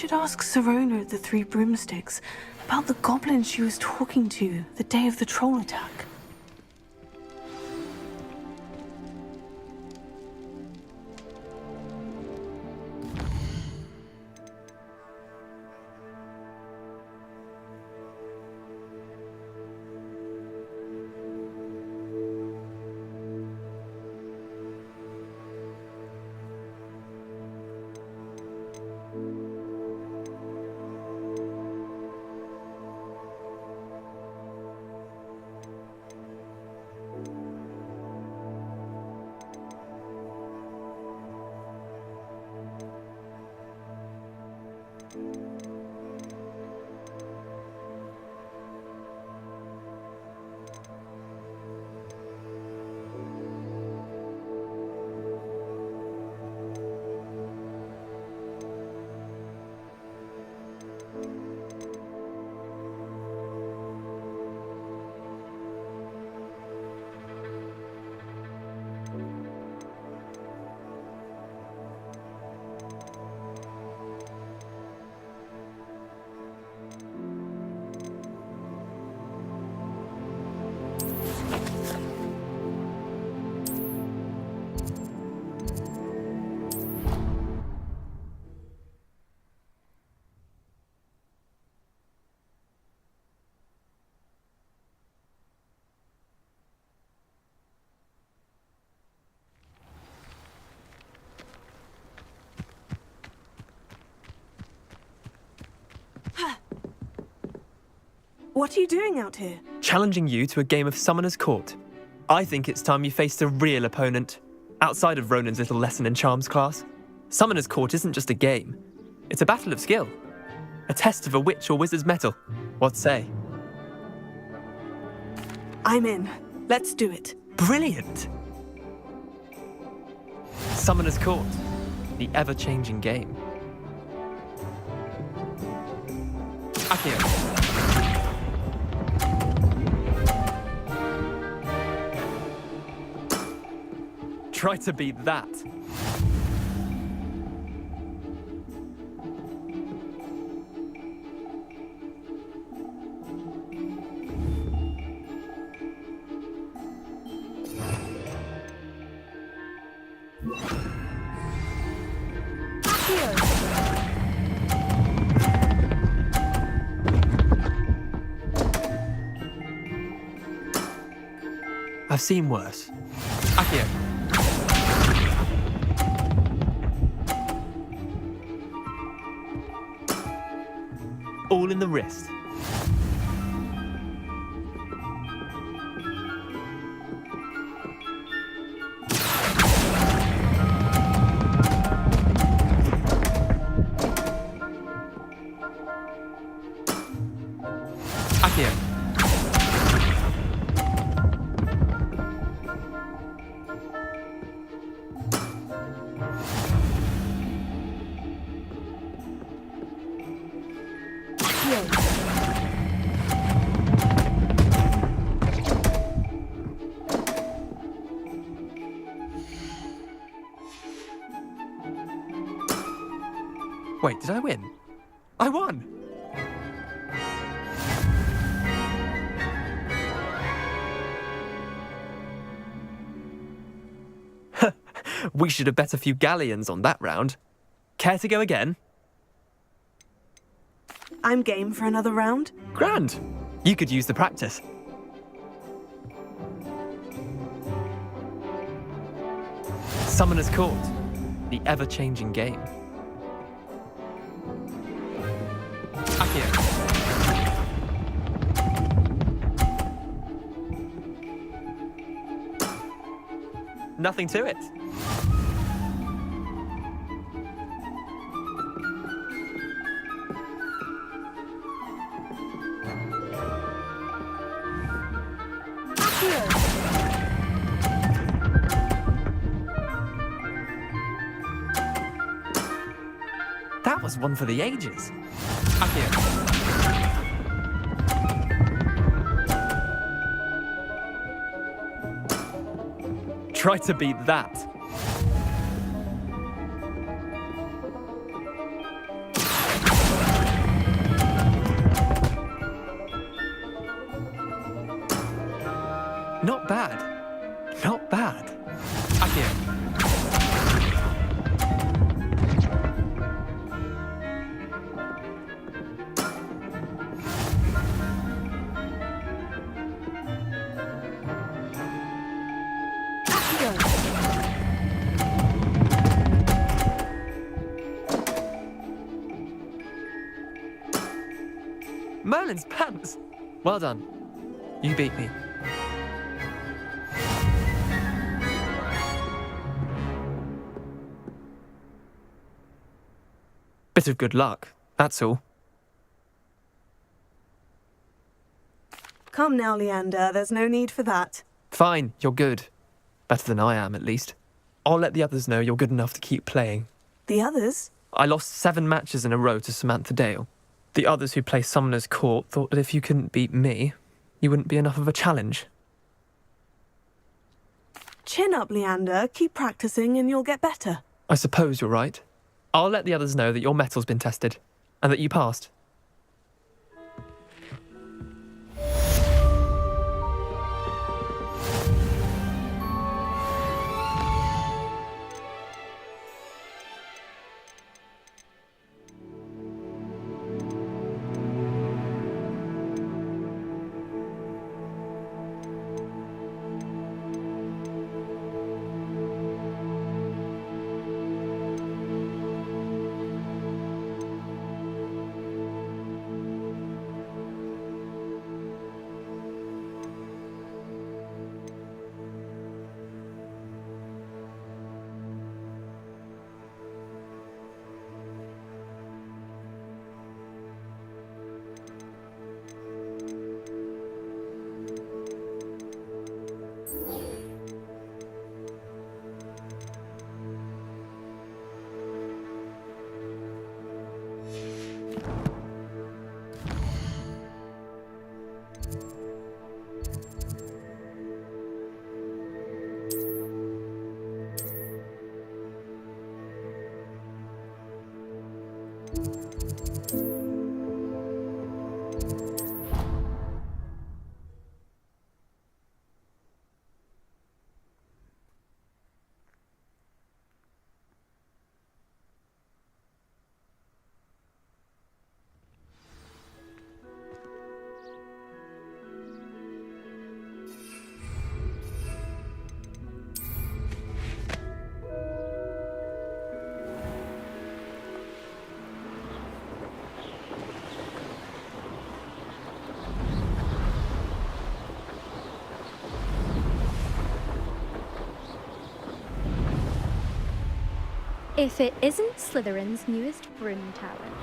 should ask Sirona at the Three Broomsticks about the goblin she was talking to the day of the troll attack. What are you doing out here? Challenging you to a game of Summoner's Court. I think it's time you faced a real opponent, outside of Ronan's little lesson in charms class. Summoner's Court isn't just a game. It's a battle of skill. A test of a witch or wizard's mettle. What say? I'm in. Let's do it. Brilliant! Summoner's Court. The ever-changing game. Akio. Try to beat that. I've seen worse. Akio. All in the wrist. Akio. Wait, did I win? I won! We should have bet a few galleons on that round. Care to go again? I'm game for another round. Grand! You could use the practice. Summoner's Court. The ever-changing game. Akio. Nothing to it. That was one for the ages. Akio. Try to beat that. Merlin's pants! Well done. You beat me. Bit of good luck, that's all. Come now, Leander, there's no need for that. Fine, you're good. Better than I am, at least. I'll let the others know you're good enough to keep playing. The others? I lost 7 matches in a row to Samantha Dale. The others who play Summoner's Court thought that if you couldn't beat me, you wouldn't be enough of a challenge. Chin up, Leander. Keep practicing and you'll get better. I suppose you're right. I'll let the others know that your metal's been tested, and that you passed. If it isn't Slytherin's newest broom talent.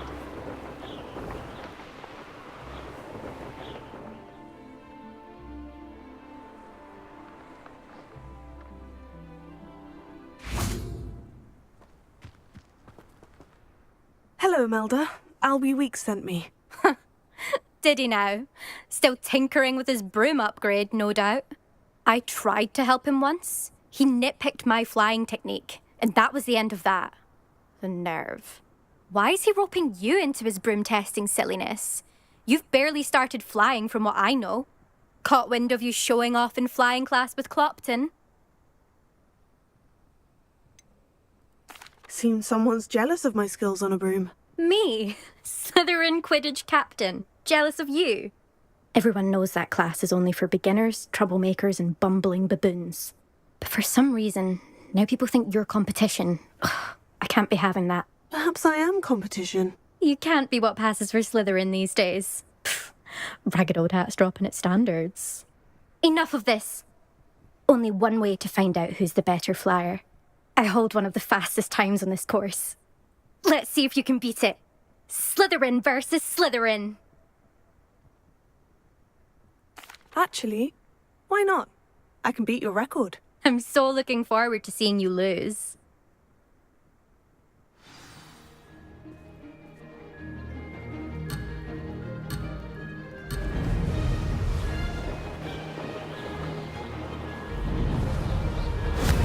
Hello, Melda. Albie Weeks sent me. Did he now? Still tinkering with his broom upgrade, no doubt. I tried to help him once. He nitpicked my flying technique, and that was the end of that. The nerve. Why is he roping you into his broom testing silliness? You've barely started flying from what I know. Caught wind of you showing off in flying class with Clopton. Seems someone's jealous of my skills on a broom. Me? Slytherin Quidditch captain. Jealous of you? Everyone knows that class is only for beginners, troublemakers, and bumbling baboons. But for some reason, now people think you're competition. Ugh, I can't be having that. Perhaps I am competition. You can't be what passes for Slytherin these days. Pfft, ragged old hat's dropping its standards. Enough of this. Only one way to find out who's the better flyer. I hold one of the fastest times on this course. Let's see if you can beat it. Slytherin versus Slytherin. Actually, why not? I can beat your record. I'm so looking forward to seeing you lose.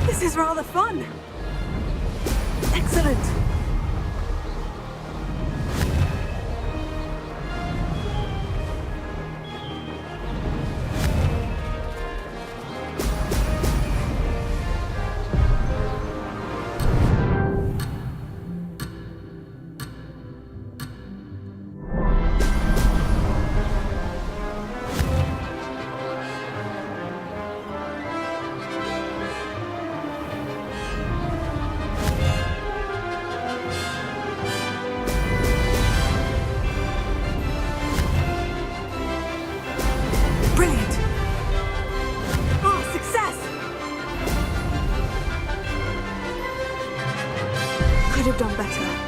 This is rather fun. Excellent. have done better.